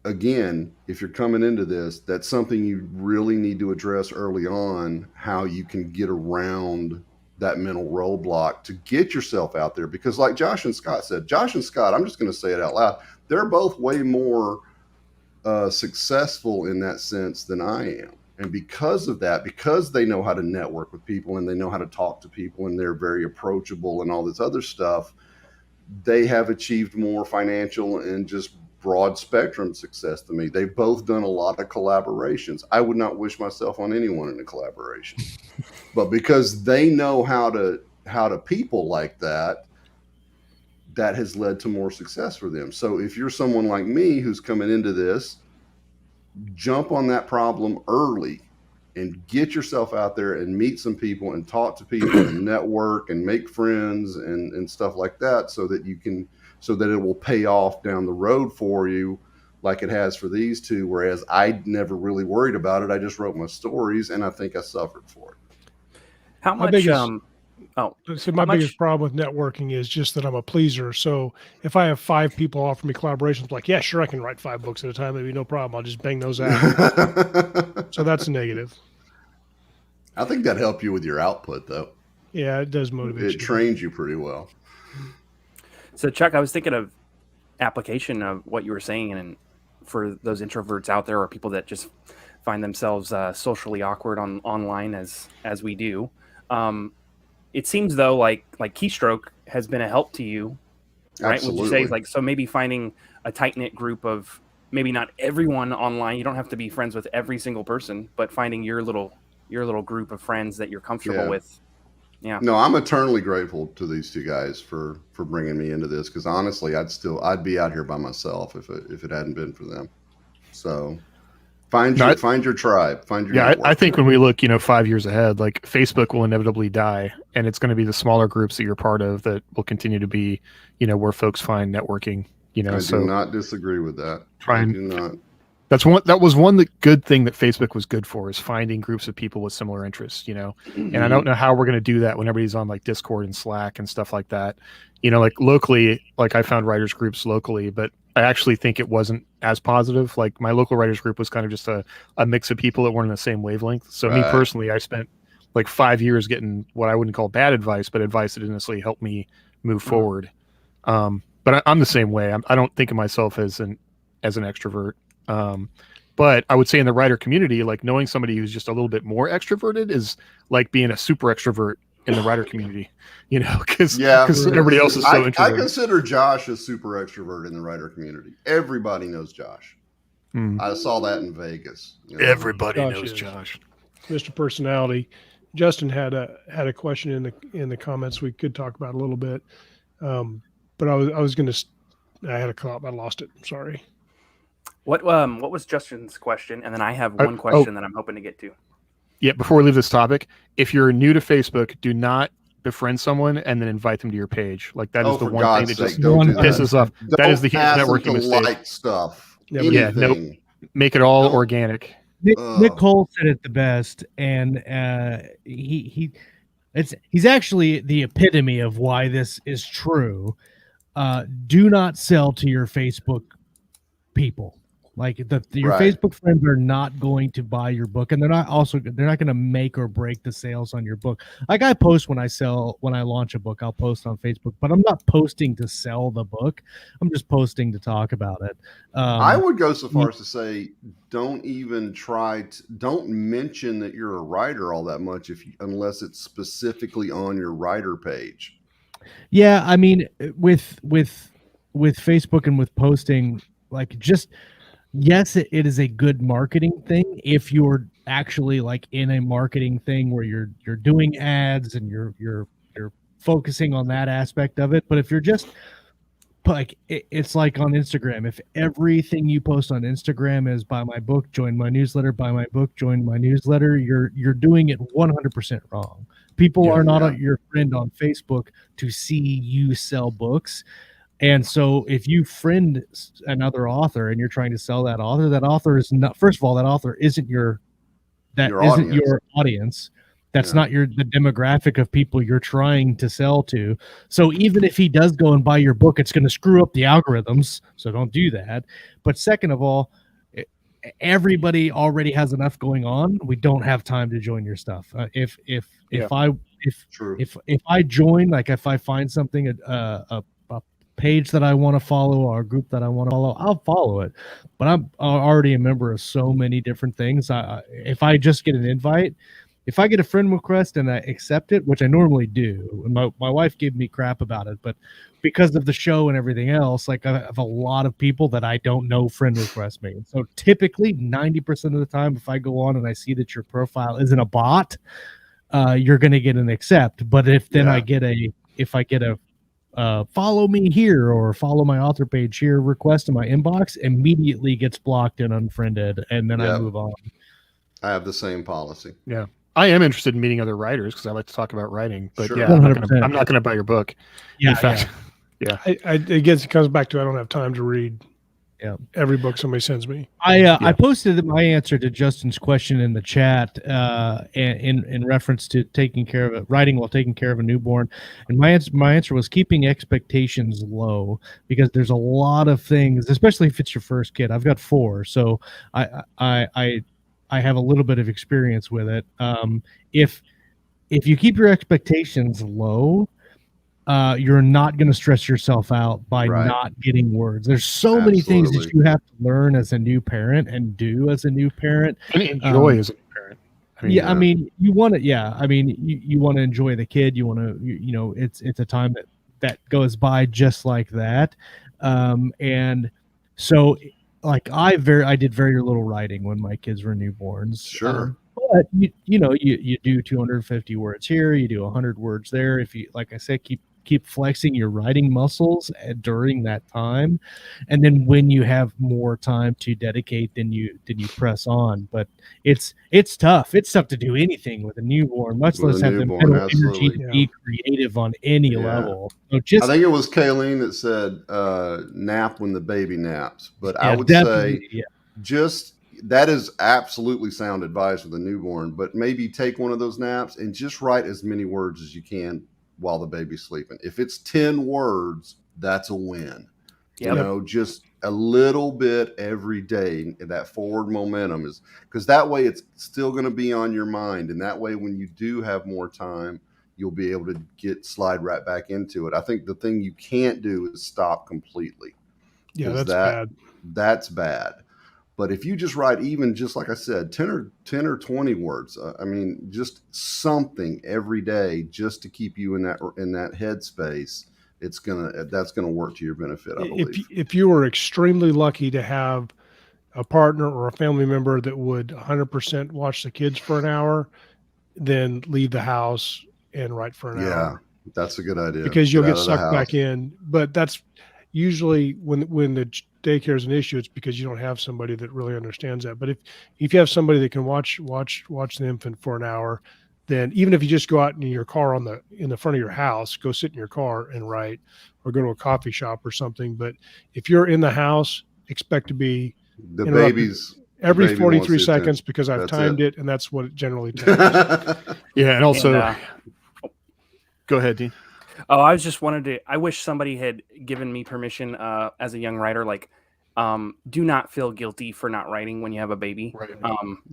again, if you're coming into this, that's something you really need to address early on, how you can get around that mental roadblock to get yourself out there. Because like Josh and Scott said, Josh and Scott, I'm just going to say it out loud, they're both way more successful in that sense than I am. And because of that, because they know how to network with people and they know how to talk to people and they're very approachable and all this other stuff, they have achieved more financial and just broad spectrum success than me. They've both done a lot of collaborations. I would not wish myself on anyone in a collaboration, but because they know how to people like that, that has led to more success for them. So if you're someone like me who's coming into this, jump on that problem early and get yourself out there and meet some people and talk to people and network and make friends and stuff like that, so that it will pay off down the road for you, like it has for these two. Whereas I never really worried about it. I just wrote my stories, and I think I suffered for it. How My much? biggest- Oh, So my How much- biggest problem with networking is just that I'm a pleaser. So if I have 5 people offer me collaborations, like, yeah, sure, I can write 5 books at a time. Maybe no problem. I'll just bang those out. So that's a negative. I think that helped you with your output, though. Yeah, it does motivate It you. trains you pretty well. So Chuck, I was thinking of application of what you were saying, and for those introverts out there or people that just find themselves socially awkward online as we do. It seems though like Keystroke has been a help to you, right? Absolutely. Would you say like, so maybe finding a tight knit group of maybe not everyone online. You don't have to be friends with every single person, but finding your little group of friends that you're comfortable with. Yeah. No, I'm eternally grateful to these two guys for bringing me into this, because honestly, I'd be out here by myself if it hadn't been for them. So find your tribe, find your network. I think when we look, 5 years ahead, like Facebook will inevitably die, and it's going to be the smaller groups that you're part of that will continue to be, where folks find networking. I do not disagree with that. I do not. That was one good thing that Facebook was good for, is finding groups of people with similar interests, and I don't know how we're going to do that when everybody's on like Discord and Slack and stuff like that. Like locally, like I found writers groups locally, but I actually think it wasn't as positive. Like my local writers group was kind of just a mix of people that weren't in the same wavelength. So me personally, I spent like 5 years getting what I wouldn't call bad advice, but advice that didn't necessarily help me move forward. But I'm the same way. I don't think of myself as an extrovert. But I would say in the writer community, like knowing somebody who's just a little bit more extroverted is like being a super extrovert in the writer community, because everybody else is so introverted. I consider Josh a super extrovert in the writer community. Everybody knows Josh. I saw that in Vegas. Everybody knows Josh. Mr. Personality. Justin had a question in the comments we could talk about a little bit, but I was going to I had a call. I lost it. Sorry. What was Justin's question? And then I have one question that I'm hoping to get to. Yeah, before we leave this topic, if you're new to Facebook, do not befriend someone and then invite them to your page. Like that is the one thing that just pisses off. That is the huge networking mistake. Like stuff. Yeah, nope. Make it all organic. Nick Cole said it the best, and he's actually the epitome of why this is true. Do not sell to your Facebook people. Like your Facebook friends are not going to buy your book, and they're not going to make or break the sales on your book. Like I post when I launch a book, I'll post on Facebook, but I'm not posting to sell the book. I'm just posting to talk about it. I would go so far as to say, don't even don't mention that you're a writer all that much unless it's specifically on your writer page. Yeah, I mean, with Facebook and with posting, like just. Yes, it is a good marketing thing if you're actually like in a marketing thing where you're doing ads and you're focusing on that aspect of it. But if you're just like it's like on Instagram, if everything you post on Instagram is buy my book, join my newsletter, buy my book, join my newsletter, you're doing it 100% wrong. People are not your friend on Facebook to see you sell books. And so if you friend another author and you're trying to sell that author is not, first of all, that author isn't your audience. That's not the demographic of people you're trying to sell to. So even if he does go and buy your book, it's going to screw up the algorithms. So don't do that. But second of all, everybody already has enough going on. We don't have time to join your stuff. If I join, like if I find something, a page that I want to follow or a group that I want to follow, I'll follow it. But I'm already a member of so many different things. If I just get an invite, if I get a friend request and I accept it, which I normally do, and my wife gave me crap about it, but because of the show and everything else, like I have a lot of people that I don't know friend request me. So typically 90% of the time, if I go on and I see that your profile isn't a bot, you're going to get an accept. But if I get a follow me here or follow my author page here request in my inbox, immediately gets blocked and unfriended, and then I move on. I have the same policy. Yeah, I am interested in meeting other writers because I like to talk about writing, but sure. I'm not going to buy your book. In fact, I guess it comes back to I don't have time to read every book somebody sends me. I posted my answer to Justin's question in the chat in reference to writing while taking care of a newborn, and my answer was keeping expectations low, because there's a lot of things, especially if it's your first kid. I've got 4, so I have a little bit of experience with it. If you keep your expectations low, you're not going to stress yourself out by not getting words. There's so many things that you have to learn as a new parent and do as a new parent. And enjoy as a new parent. I mean, you want to, you want to enjoy the kid. You want to, it's a time that goes by just like that. And so like I did very little writing when my kids were newborns. Sure. But you do 250 words here, you do 100 words there. If you, like I said, keep flexing your writing muscles during that time, and then when you have more time to dedicate, then you press on. But it's tough. It's tough to do anything with a newborn, much less have the mental energy to be creative on any level. So I think it was Kayleen that said nap when the baby naps, but I would say just that is absolutely sound advice with a newborn, but maybe take one of those naps and just write as many words as you can while the baby's sleeping. If it's 10 words, that's a win. Just a little bit every day. That forward momentum is, because that way it's still going to be on your mind. And that way, when you do have more time, you'll be able to slide right back into it. I think the thing you can't do is stop completely. Yeah, that's bad. That's bad. But if you just write, even just like I said, 10 or 20 words, just something every day just to keep you in that headspace, that's gonna work to your benefit, I believe. If you were extremely lucky to have a partner or a family member that would 100% watch the kids for an hour, then leave the house and write for an hour. Yeah, that's a good idea. Because you'll get sucked back in. But usually when the daycare is an issue, it's because you don't have somebody that really understands that. But if you have somebody that can watch the infant for an hour, then even if you just go out in your car in the front of your house, go sit in your car and write, or go to a coffee shop or something. But if you're in the house, expect to be The interrupted baby's every baby 43 wants the seconds attention. because I've That's timed it. it, and that's what it generally takes. Yeah, and also, And, go ahead, Dean. Oh, I was just wanted to. I wish somebody had given me permission as a young writer. Like, do not feel guilty for not writing when you have a baby. Right.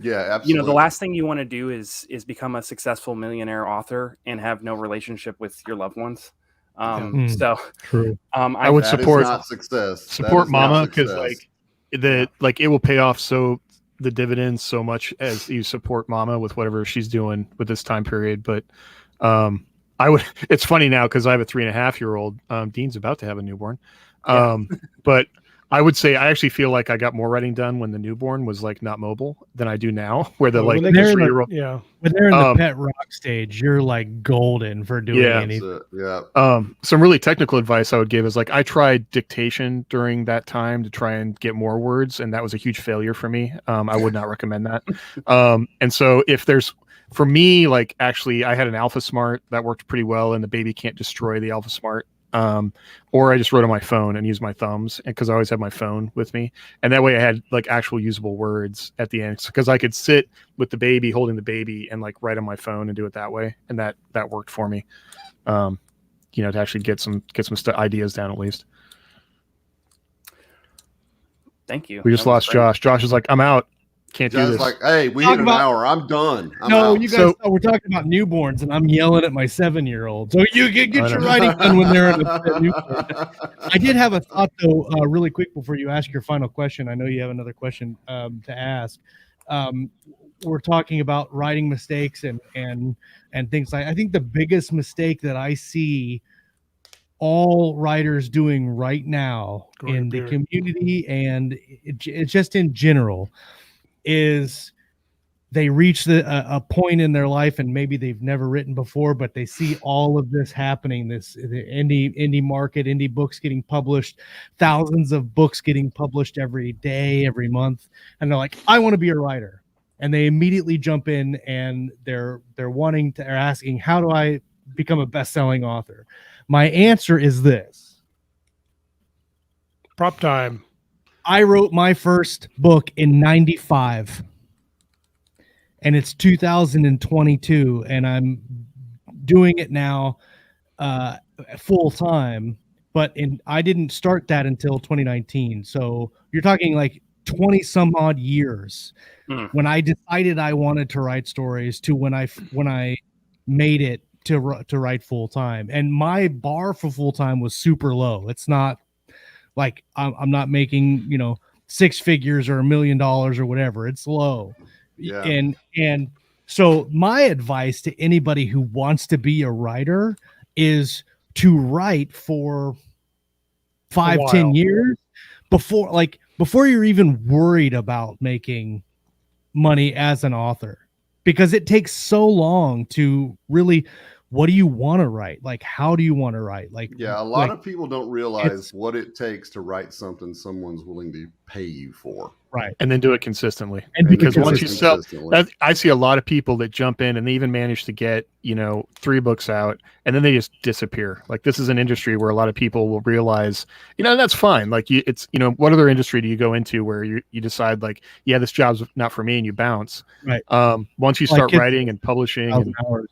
Yeah, absolutely. You know, the last thing you want to do is become a successful millionaire author and have no relationship with your loved ones. So, True. I would That is support not success. That support is not mama because success. like it will pay off the dividends so much as you support mama with whatever she's doing with this time period. But it's funny now because I have a 3.5-year-old. Dean's about to have a newborn. But I would say I actually feel like I got more writing done when the newborn was like not mobile than I do now, where the When like they get 3-year-old. yeah. When they're in the pet rock stage, you're like golden for doing Yeah. anything. Yeah. Some really technical advice I would give is like I tried dictation during that time to try and get more words, and that was a huge failure for me. I would not recommend that. And so for me, like actually I had an Alpha Smart that worked pretty well, and the baby can't destroy the Alpha Smart. Or I just wrote on my phone and used my thumbs, and because I always have my phone with me, and that way I had like actual usable words at the end, because I could sit with the baby, holding the baby, and like write on my phone and do it that way, and that worked for me. To actually get some ideas down at least. thank you. We just lost Josh. Josh is like, I'm out. Can't do Just this. like, hey, we hit an hour. I'm done. I'm No, out. you guys thought we're talking about newborns, and I'm yelling at my 7-year-old. So you can get your writing done when they're in a newborn. I did have a thought, though, really quick before you ask your final question. I know you have another question to ask. We're talking about writing mistakes and things like. I think the biggest mistake that I see all writers doing right now in the community and it's just in general is they reach a point in their life, and maybe they've never written before, but they see all of this happening, the indie market, indie books getting published, thousands of books getting published every day, every month, and they're like, I want to be a writer, and they immediately jump in and they're asking, how do I become a best-selling author? My answer is this. Prop time. I wrote my first book in 95. And it's 2022, and I'm doing it now full time. But I didn't start that until 2019. So you're talking like 20 some odd years when I decided I wanted to write stories to when I made it to write full time. And my bar for full time was super low. It's not like I'm not making 6 figures or $1 million or whatever. It's low. Yeah. And so my advice to anybody who wants to be a writer is to write for 5-10 years before you're even worried about making money as an author, because it takes so long to really, what do you want to write? Like, how do you want to write? Like, yeah, a lot of people don't realize what it takes to write something someone's willing to pay you for. Right. And then do it consistently. And because once you sell, I see a lot of people that jump in and they even manage to get, 3 books out, and then they just disappear. Like, this is an industry where a lot of people will realize, that's fine. Like, what other industry do you go into where you decide like, yeah, this job's not for me, and you bounce. Right. Once you start writing and publishing, and, hours,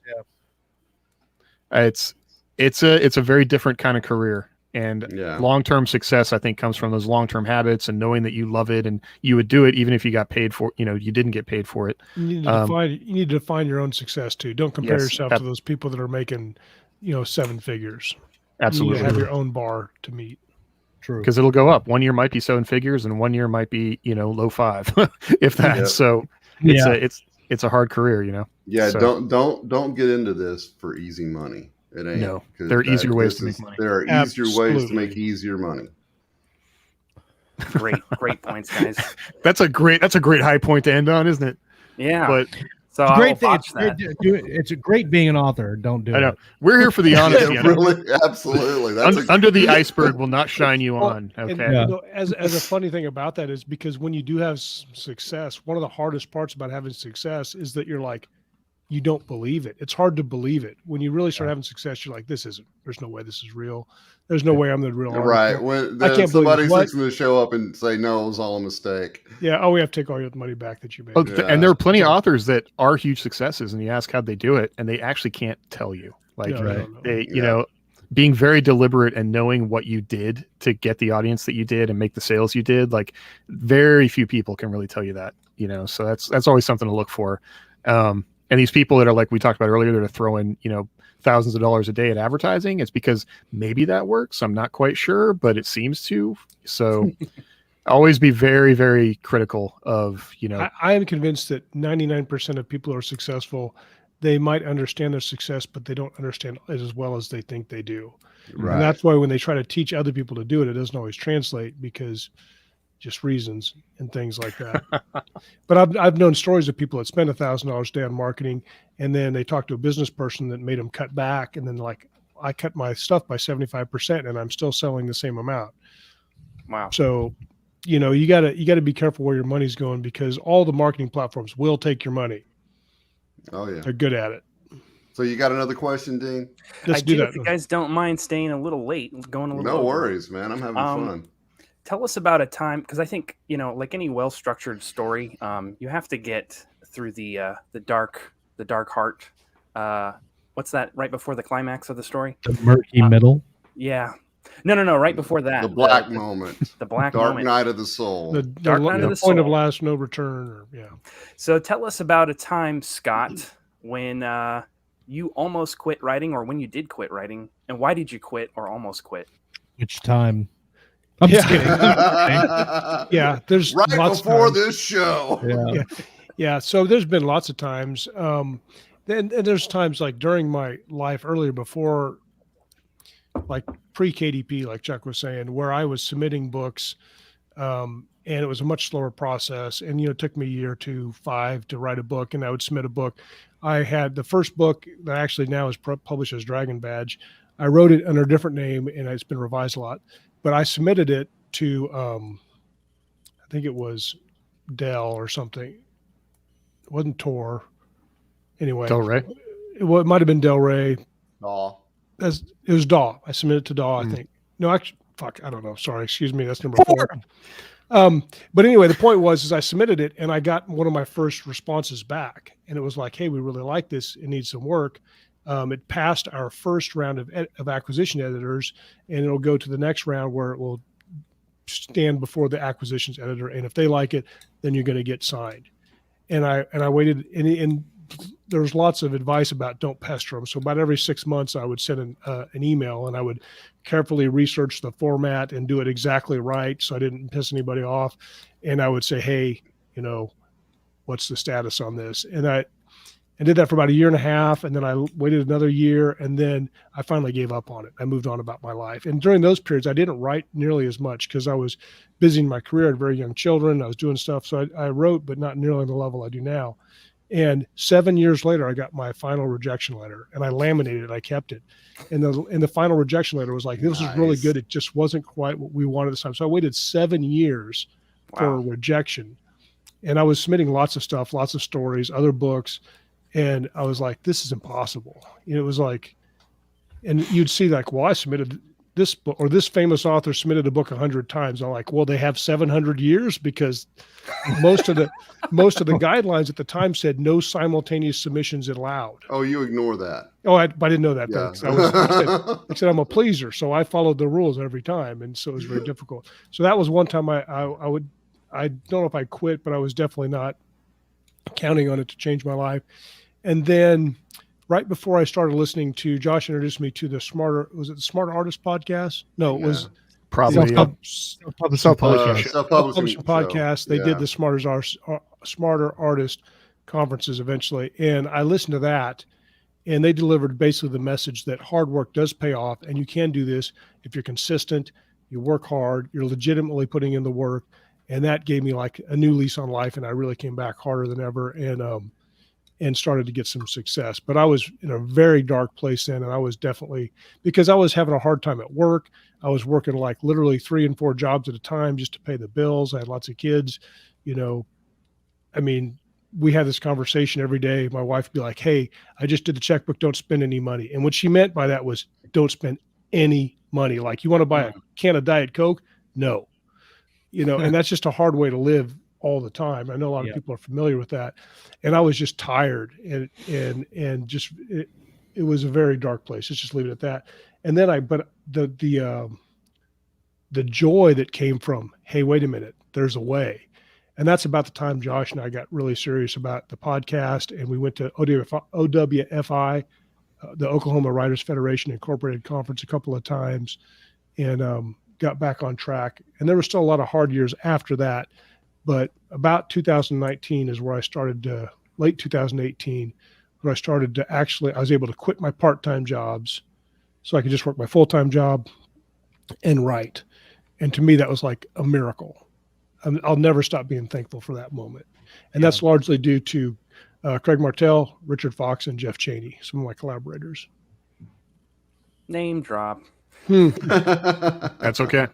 it's a very different kind of career. And long-term success, I think, comes from those long-term habits and knowing that you love it and you would do it even if you got paid for, you didn't get paid for it. You need to define your own success too. Don't compare yourself to those people that are making, 7 figures. Absolutely. You have your own bar to meet. True. Because it'll go up. 1 year might be 7 figures and 1 year might be, low 5, if that. Yep. So it's a hard career, Yeah. So, don't get into this for easy money. It ain't. No, there are easier ways to make money. There are easier ways to make easier money. Great points, guys. That's a great high point to end on, isn't it? Yeah. But So It's a I'll great thing. watch that. It's a great being an author. Don't do I know. it. We're here for the honesty. Yeah, really, absolutely. That's Under the iceberg will not shine you on. And, Okay. Yeah. as a funny thing about that is because when you do have success, one of the hardest parts about having success is that you're like, you don't believe it. It's hard to believe it. When you really start having success, you're like, there's no way this is real. There's no way I'm the real artist. right. When I can't believe somebody's what? fixing to show up and say, no, it was all a mistake. Yeah. Oh, we have to take all your money back that you made. Oh, Yeah. and there are plenty of authors that are huge successes, and you ask how they do it, and they actually can't tell you. Like No, I don't know. they, you Yeah. know, being very deliberate and knowing what you did to get the audience that you did and make the sales you did. Like very few people can really tell you that. You know, so that's always something to look for. And these people that are like we talked about earlier that are throwing, you know, thousands of dollars a day at advertising, it's because maybe that works. I'm not quite sure, but it seems to. So always be very, very critical of, you know. I am convinced that 99% of people who are successful, they might understand their success, but they don't understand it as well as they think they do. Right. And that's why when they try to teach other people to do it, it doesn't always translate because just reasons and things like that. But I've known stories of people that spend $1,000 a day on marketing, and then they talk to a business person that made them cut back, and then like, I cut my stuff by 75%, and I'm still selling the same amount. Wow. So, you know, you gotta be careful where your money's going because all the marketing platforms will take your money. Oh, yeah. They're good at it. So you got another question, Dean? Let's I do do. that. If you guys don't mind staying a little late, going a little. No over. worries, man. I'm having fun. Tell us about a time, because I think, you know, like any well-structured story, you have to get through the dark heart. What's that? Right before the climax of the story? The murky middle. Yeah. No. Right before that. The black moment. The black Dark moment. night of the soul. The Dark Night of the point of Soul. last no return. Or, yeah. So tell us about a time, Scott, when you almost quit writing, or when you did quit writing, and why did you quit or almost quit? Which time? I'm just kidding. Yeah. There's right lots before of times. this show. Yeah. Yeah. So there's been lots of times. Then and there's times like during my life earlier before, like pre-KDP, like Chuck was saying, where I was submitting books, and it was a much slower process. And, you know, it took me a year to 5 to write a book, and I would submit a book. I had the first book that actually now is published as Dragon Badge. I wrote it under a different name, and it's been revised a lot. But I submitted it to, I think it was Dell or something. It wasn't Tor. Anyway, Del Rey? It might have been Del Rey. Aw. It was DAW. I submitted to DAW, I think. No, actually, fuck, I don't know. Sorry, excuse me. That's number 4. But anyway, the point was I submitted it, and I got one of my first responses back, and it was like, "Hey, we really like this. It needs some work." It passed our first round of acquisition editors, and it'll go to the next round where it will stand before the acquisitions editor, and if they like it, then you're going to get signed. And I waited, and there's lots of advice about don't pester them. So about every 6 months, I would send an email, and I would carefully research the format and do it exactly right, so I didn't piss anybody off. And I would say, "Hey, you know, what's the status on this?" And I did that for about a year and a half, and then I waited another year, and then I finally gave up on it. I moved on about my life. And during those periods, I didn't write nearly as much because I was busy in my career. I had very young children. I was doing stuff. So I wrote, but not nearly the level I do now. And 7 years later, I got my final rejection letter, and I laminated it. I kept it. And the final rejection letter was like, "This was really good. It just wasn't quite what we wanted this time." So I waited 7 years for rejection. And I was submitting lots of stuff, lots of stories, other books. And I was like, "This is impossible." You know, it was like, and you'd see like, "Well, I submitted this book, or this famous author submitted a book 100 times." I'm like, "Well, they have 700 years because most of the guidelines at the time said no simultaneous submissions allowed." Oh, you ignore that. Oh, I didn't know that. Yeah. Thanks. I said I'm a pleaser, so I followed the rules every time, and so it was very difficult. So that was one time I don't know if I quit, but I was definitely not counting on it to change my life. And then right before I started listening to, Josh introduced me to the Smart Artist podcast? No, it was Probably self-publishing Self-publishing podcast. They show. did the Smarter Artist conferences eventually. And I listened to that, and they delivered basically the message that hard work does pay off, and you can do this if you're consistent, you work hard, you're legitimately putting in the work. And that gave me like a new lease on life, and I really came back harder than ever. And and started to get some success. But I was in a very dark place then, and I was definitely, because I was having a hard time at work. I was working like literally 3 and 4 jobs at a time just to pay the bills. I had lots of kids, you know. I mean, we had this conversation every day. My wife would be like, "Hey, I just did the checkbook. Don't spend any money." And what she meant by that was, don't spend any money. Like, you want to buy a can of Diet Coke? No, you know, and that's just a hard way to live all the time. I know a lot of people are familiar with that. And I was just tired and just, it was a very dark place. Let's just leave it at that. And then but the joy that came from, hey, wait a minute, there's a way. And that's about the time Josh and I got really serious about the podcast. And we went to OWFI, the Oklahoma Writers Federation Incorporated Conference, a couple of times, and got back on track. And there were still a lot of hard years after that. But about 2019 is where I started to, late 2018, where I started to actually, I was able to quit my part-time jobs so I could just work my full-time job and write. And to me, that was like a miracle. I'll never stop being thankful for that moment. And that's largely due to Craig Martell, Richard Fox, and Jeff Cheney, some of my collaborators. Name drop. That's okay.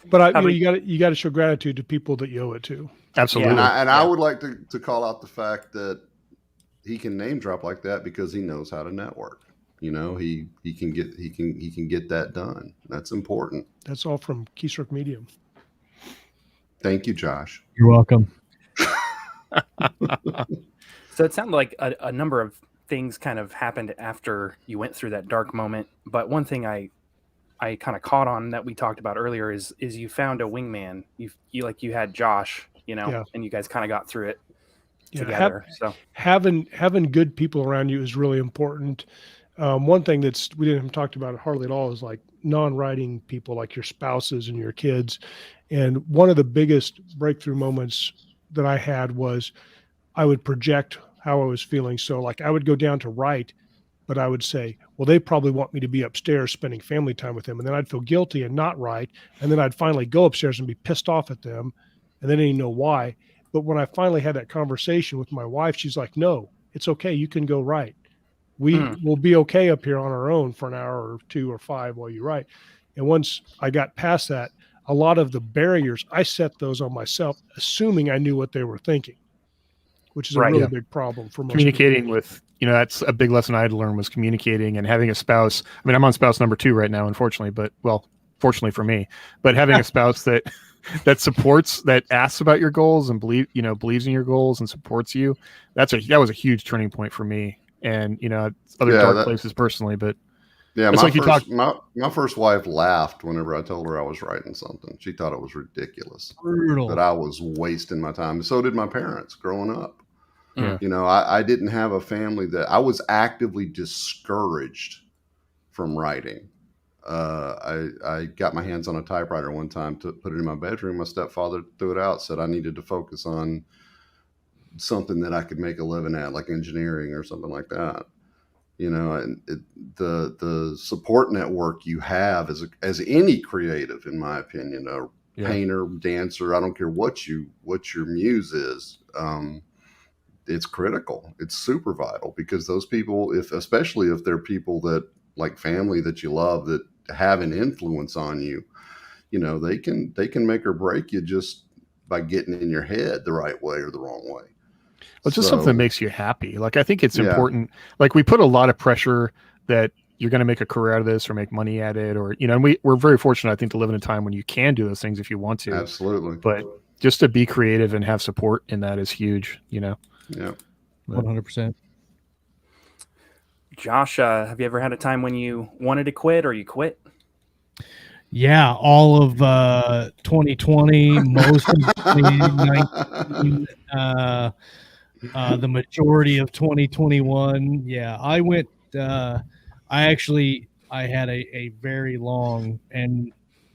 But you got to show gratitude to people that you owe it to. Absolutely. And I would like to call out the fact that he can name drop like that because he knows how to network. You know, he can get that done. That's important. That's all from Keystroke Medium. Thank you, Josh. You're welcome. So it sounded like a number of things kind of happened after you went through that dark moment. But one thing I kind of caught on that we talked about earlier is you found a wingman. You had Josh, you know, and you guys kind of got through it together. So having good people around you is really important. One thing we didn't talk about hardly at all is like non-writing people, like your spouses and your kids. And one of the biggest breakthrough moments that I had was I would project how I was feeling. So like I would go down to write, but I would say, well, they probably want me to be upstairs spending family time with them. And then I'd feel guilty and not write. And then I'd finally go upstairs and be pissed off at them. And they didn't know why. But when I finally had that conversation with my wife, she's like, no, it's okay. You can go write. We will be okay up here on our own for an hour or 2 or 5 while you write. And once I got past that, a lot of the barriers, I set those on myself, assuming I knew what they were thinking, which is a really big problem for most communicating people. with, you know, that's a big lesson I had to learn, was communicating and having a spouse. I mean, I'm on spouse number 2 right now, unfortunately, but fortunately for me, but having a spouse that supports, that asks about your goals and believes in your goals and supports you. That was a huge turning point for me. And, you know, other dark places personally, but yeah, my first wife laughed whenever I told her I was writing something. She thought it was ridiculous. Brutal. That I was wasting my time. So did my parents growing up. Yeah. You know, I didn't have a family that I was actively discouraged from writing. I got my hands on a typewriter one time to put it in my bedroom. My stepfather threw it out, said I needed to focus on something that I could make a living at, like engineering or something like that. You know, and the support network you have as any creative, in my opinion, a painter, dancer, I don't care what your muse is, it's critical. It's super vital, because those people, especially if they're people that, like family that you love, that have an influence on you, you know, they can make or break you just by getting in your head the right way or the wrong way. Well, it's just something that makes you happy. Like, I think it's important. Like, we put a lot of pressure that you're going to make a career out of this or make money at it, or, you know, and we're very fortunate, I think, to live in a time when you can do those things if you want to. Absolutely. But just to be creative and have support in that is huge, you know? Yeah. 100%. Josh, have you ever had a time when you wanted to quit or you quit? Yeah, all of 2020, most of 2019, the majority of 2021. Yeah, I went. I had a very long and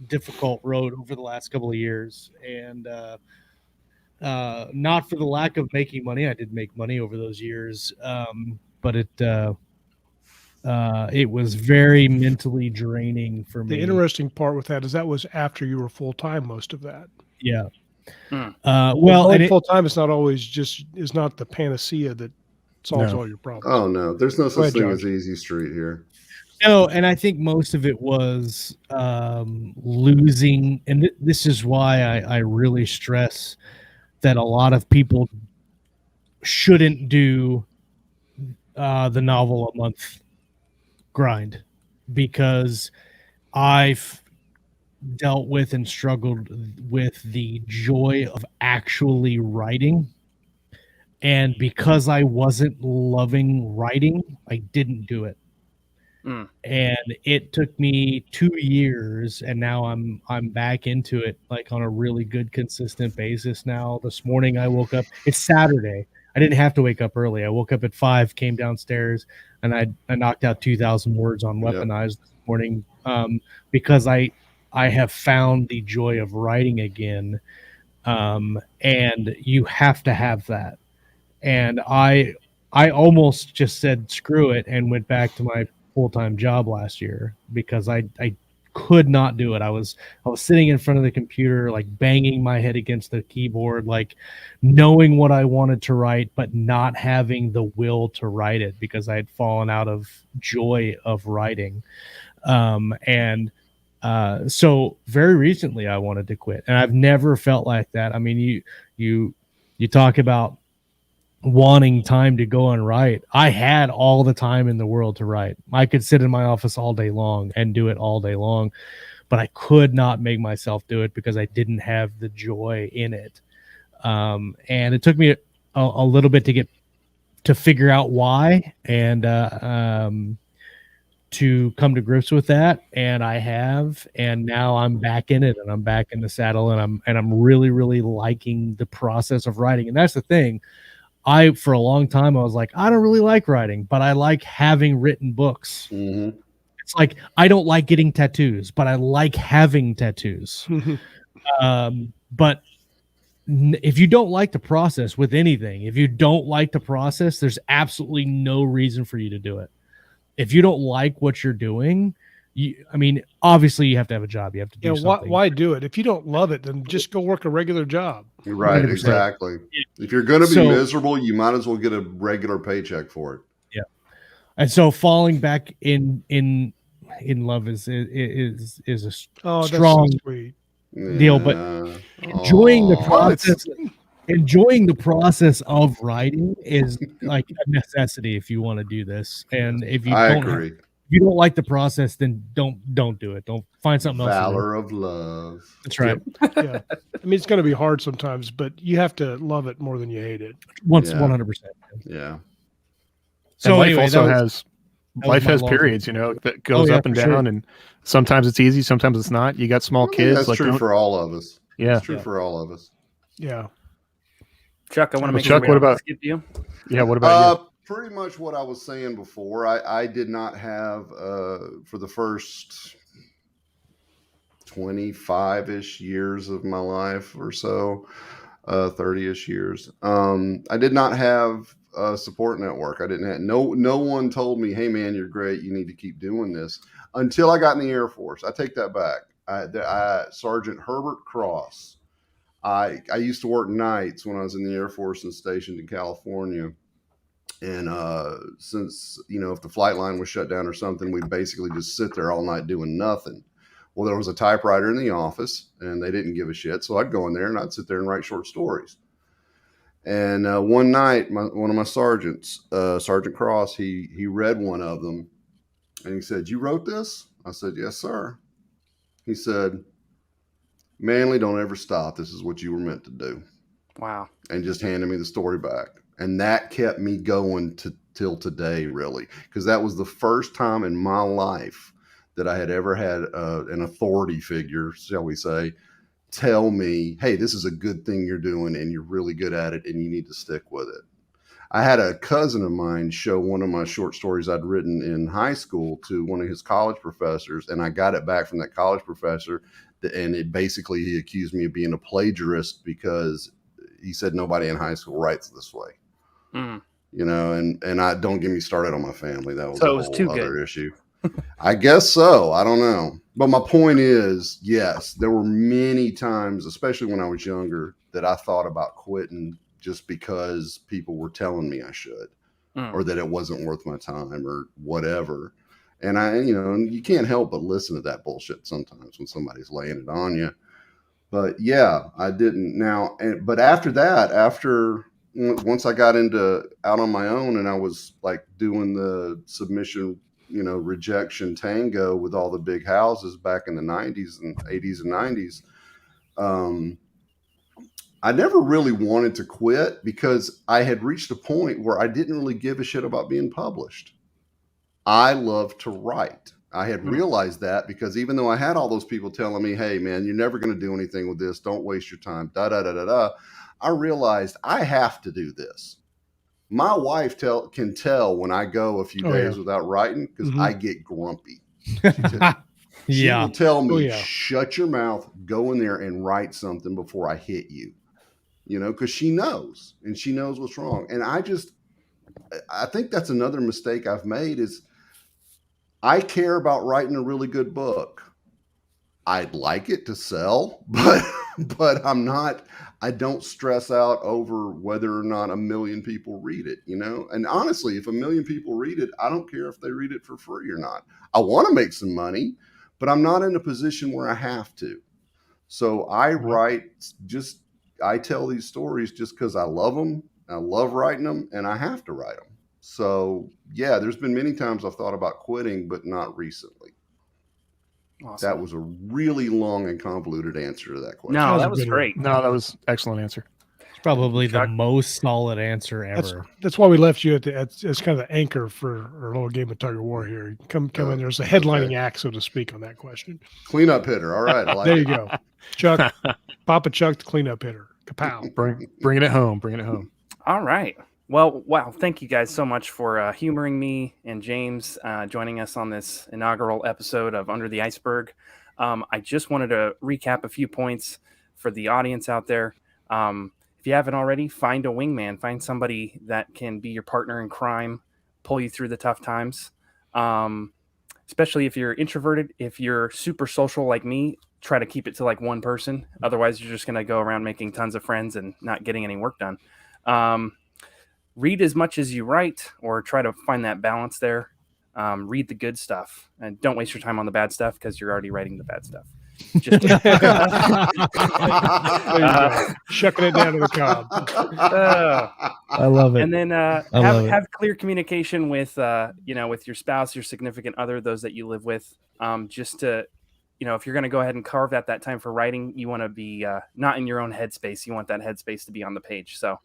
difficult road over the last couple of years, and not for the lack of making money. I did make money over those years, but it was very mentally draining for me. The interesting part with that is that was after you were full-time most of that. Yeah. Well, full-time is not always is not the panacea that solves No. all your problems. Oh no, there's no Go such ahead, thing Josh. as easy street here. No, and I think most of it was losing, and this is why I really stress that a lot of people shouldn't do the novel a month grind, because I've dealt with and struggled with the joy of actually writing. And because I wasn't loving writing, I didn't do it. And it took me 2 years, and now I'm back into it, like on a really good, consistent basis now. This morning I woke up. It's Saturday. I didn't have to wake up early. I woke up at 5, came downstairs, and I knocked out 2,000 words on Weaponized this morning, because I have found the joy of writing again, and you have to have that. And I almost just said screw it and went back to my full-time job last year, because I could not do it. I was sitting in front of the computer, like banging my head against the keyboard, like knowing what I wanted to write, but not having the will to write it, because I had fallen out of joy of writing. So very recently I wanted to quit, and I've never felt like that. I mean, you talk about wanting time to go and write. I had all the time in the world to write. I could sit in my office all day long and do it all day long, but I could not make myself do it because I didn't have the joy in it. And it took me a little bit to figure out why, and to come to grips with that. And I have, and now I'm back in it, and I'm back in the saddle, and I'm really, really liking the process of writing. And that's the thing. For a long time, I was like, I don't really like writing, but I like having written books. Mm-hmm. It's like, I don't like getting tattoos, but I like having tattoos. But if you don't like the process with anything, if you don't like the process, there's absolutely no reason for you to do it. If you don't like what you're doing, I mean, obviously you have to have a job. You have to do something. Why do it? If you don't love it, then just go work a regular job. Right, 100%. exactly. Yeah. If you're going to be miserable, you might as well get a regular paycheck for it. Yeah. And so falling back in love is a strong deal, but enjoying the process. Enjoying the process of writing is like a necessity if you want to do this. And if you if you don't like the process, then don't do it. Don't find something else. Valor of love. That's right. Yeah. I mean, it's going to be hard sometimes, but you have to love it more than you hate it. 100%. Yeah. So life also has periods, that goes up and down, and sometimes it's easy, sometimes it's not. You got small kids. That's true for all of us. Yeah. It's true for all of us. Yeah. Chuck, I want to make Chuck, sure what about skip you? Yeah, what about you? Pretty much what I was saying before. I did not have for the first 25-ish years of my life or so, 30-ish years. I did not have a support network. I didn't have no one told me, hey man, you're great, you need to keep doing this, until I got in the Air Force. I take that back. Sergeant Herbert Cross. I used to work nights when I was in the Air Force and stationed in California. And since, if the flight line was shut down or something, we'd basically just sit there all night doing nothing. Well, there was a typewriter in the office and they didn't give a shit. So I'd go in there and I'd sit there and write short stories. And one night, one of my sergeants, Sergeant Cross, he read one of them and he said, "You wrote this?" I said, "Yes, sir." He said, "Manley, don't ever stop. This is what you were meant to do." Wow. And just handed me the story back. And that kept me going till today, really, because that was the first time in my life that I had ever had an authority figure, shall we say, tell me, hey, this is a good thing you're doing and you're really good at it and you need to stick with it. I had a cousin of mine show one of my short stories I'd written in high school to one of his college professors, and I got it back from that college professor, and he accused me of being a plagiarist because he said nobody in high school writes this way. And I don't get me started on my family. That was a whole other issue. I guess so. I don't know. But my point is, yes, there were many times, especially when I was younger, that I thought about quitting just because people were telling me I should. or that it wasn't worth my time or whatever. And you can't help but listen to that bullshit sometimes when somebody's laying it on you. But yeah, I didn't but after that, once I got out on my own and I was like doing the submission, rejection tango with all the big houses back in the 90s and 80s and 90s. I never really wanted to quit because I had reached a point where I didn't really give a shit about being published. I love to write. I had realized that because even though I had all those people telling me, hey, man, you're never going to do anything with this. Don't waste your time. I realized I have to do this. My wife can tell when I go a few days without writing because I get grumpy. She will tell me, shut your mouth, go in there and write something before I hit you. Because she knows, and she knows what's wrong. And I think that's another mistake I've made is I care about writing a really good book. I'd like it to sell, but I don't stress out over whether or not 1 million people read it, And honestly, if 1 million people read it, I don't care if they read it for free or not. I want to make some money, but I'm not in a position where I have to. So I I tell these stories just because I love them. I love writing them, and I have to write them. So yeah, there's been many times I've thought about quitting, but not recently. Awesome. That was a really long and convoluted answer to that question. No, that was great. No, that was excellent answer. It's probably the most solid answer ever. That's why we left you as kind of the anchor for our little game of tug of war here. Come in there as a headlining act, so to speak, on that question. Cleanup hitter. All right. I like there you go. Chuck, Papa Chuck, the cleanup hitter. Kapow. Bringing it home. Bringing it home. All right. Well, wow. Thank you guys so much for humoring me and James joining us on this inaugural episode of Under the Iceberg. I just wanted to recap a few points for the audience out there. If you haven't already, find a wingman. Find somebody that can be your partner in crime, pull you through the tough times. Especially if you're introverted. If you're super social like me, try to keep it to like one person. Otherwise, you're just going to go around making tons of friends and not getting any work done. Read as much as you write, or try to find that balance there. Read the good stuff, and don't waste your time on the bad stuff because you're already writing the bad stuff. Just shucking it down to the cob. I love it. And then have clear communication with with your spouse, your significant other, those that you live with. Just to, if you're going to go ahead and carve out that time for writing, you want to be not in your own headspace. You want that headspace to be on the page. So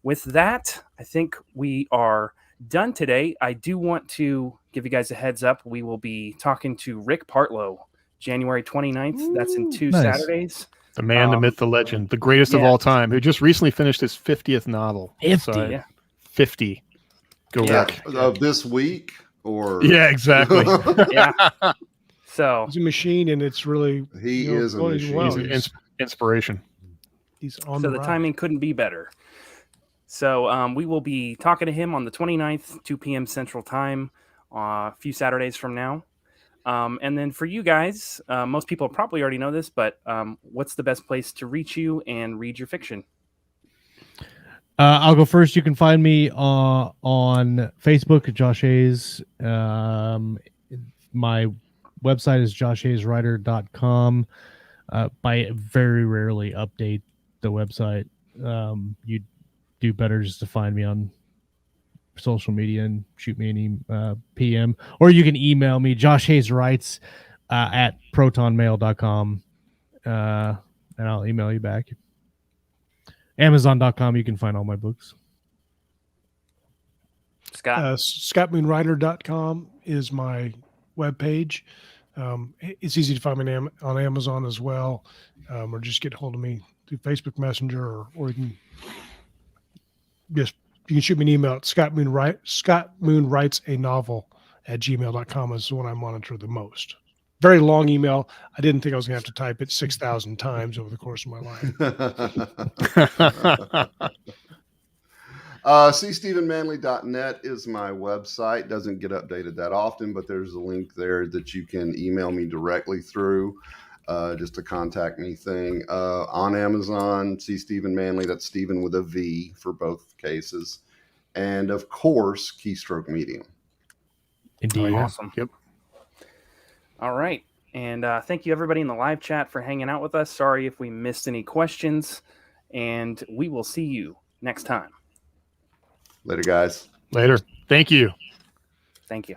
with that, I think we are done today. I do want to give you guys a heads up. We will be talking to Rick Partlow January 29th. That's in 2 Saturdays. The man, the myth, the legend, the greatest of all time, who just recently finished his 50th novel. 50. 50. Go Rick. Of this week? Or yeah, exactly. Yeah. So he's a machine, and it's really he is a machine. Well. He's inspiration. He's on the timing couldn't be better. So we will be talking to him on the 29th, 2 p.m. Central Time, a few Saturdays from now. And then for you guys, most people probably already know this, but what's the best place to reach you and read your fiction? I'll go first. You can find me on Facebook at Josh Hayes. My website is joshhayeswriter.com. I very rarely update the website. You do better just to find me on social media and shoot me an PM, or you can email me joshhayeswrites at protonmail.com, and I'll email you back. Amazon.com, you can find all my books. Scott? ScottMoonWriter.com is my webpage. It's easy to find me on Amazon as well, or just get hold of me through Facebook Messenger, or you can shoot me an email at scottmoonwritesanovel@gmail.com is the one I monitor the most. Very long email. I didn't think I was going to have to type it 6,000 times over the course of my life. cstephenmanley.net is my website. Doesn't get updated that often, but there's a link there that you can email me directly through, just a contact me thing. On Amazon, see Stephen Manley. That's Stephen with a V for both cases. and of course, Keystroke Medium. Indeed. yeah. Awesome. Yep. All right. And thank you, everybody in the live chat, for hanging out with us. Sorry if we missed any questions. And we will see you next time. Later, guys. Later. Thank you. Thank you.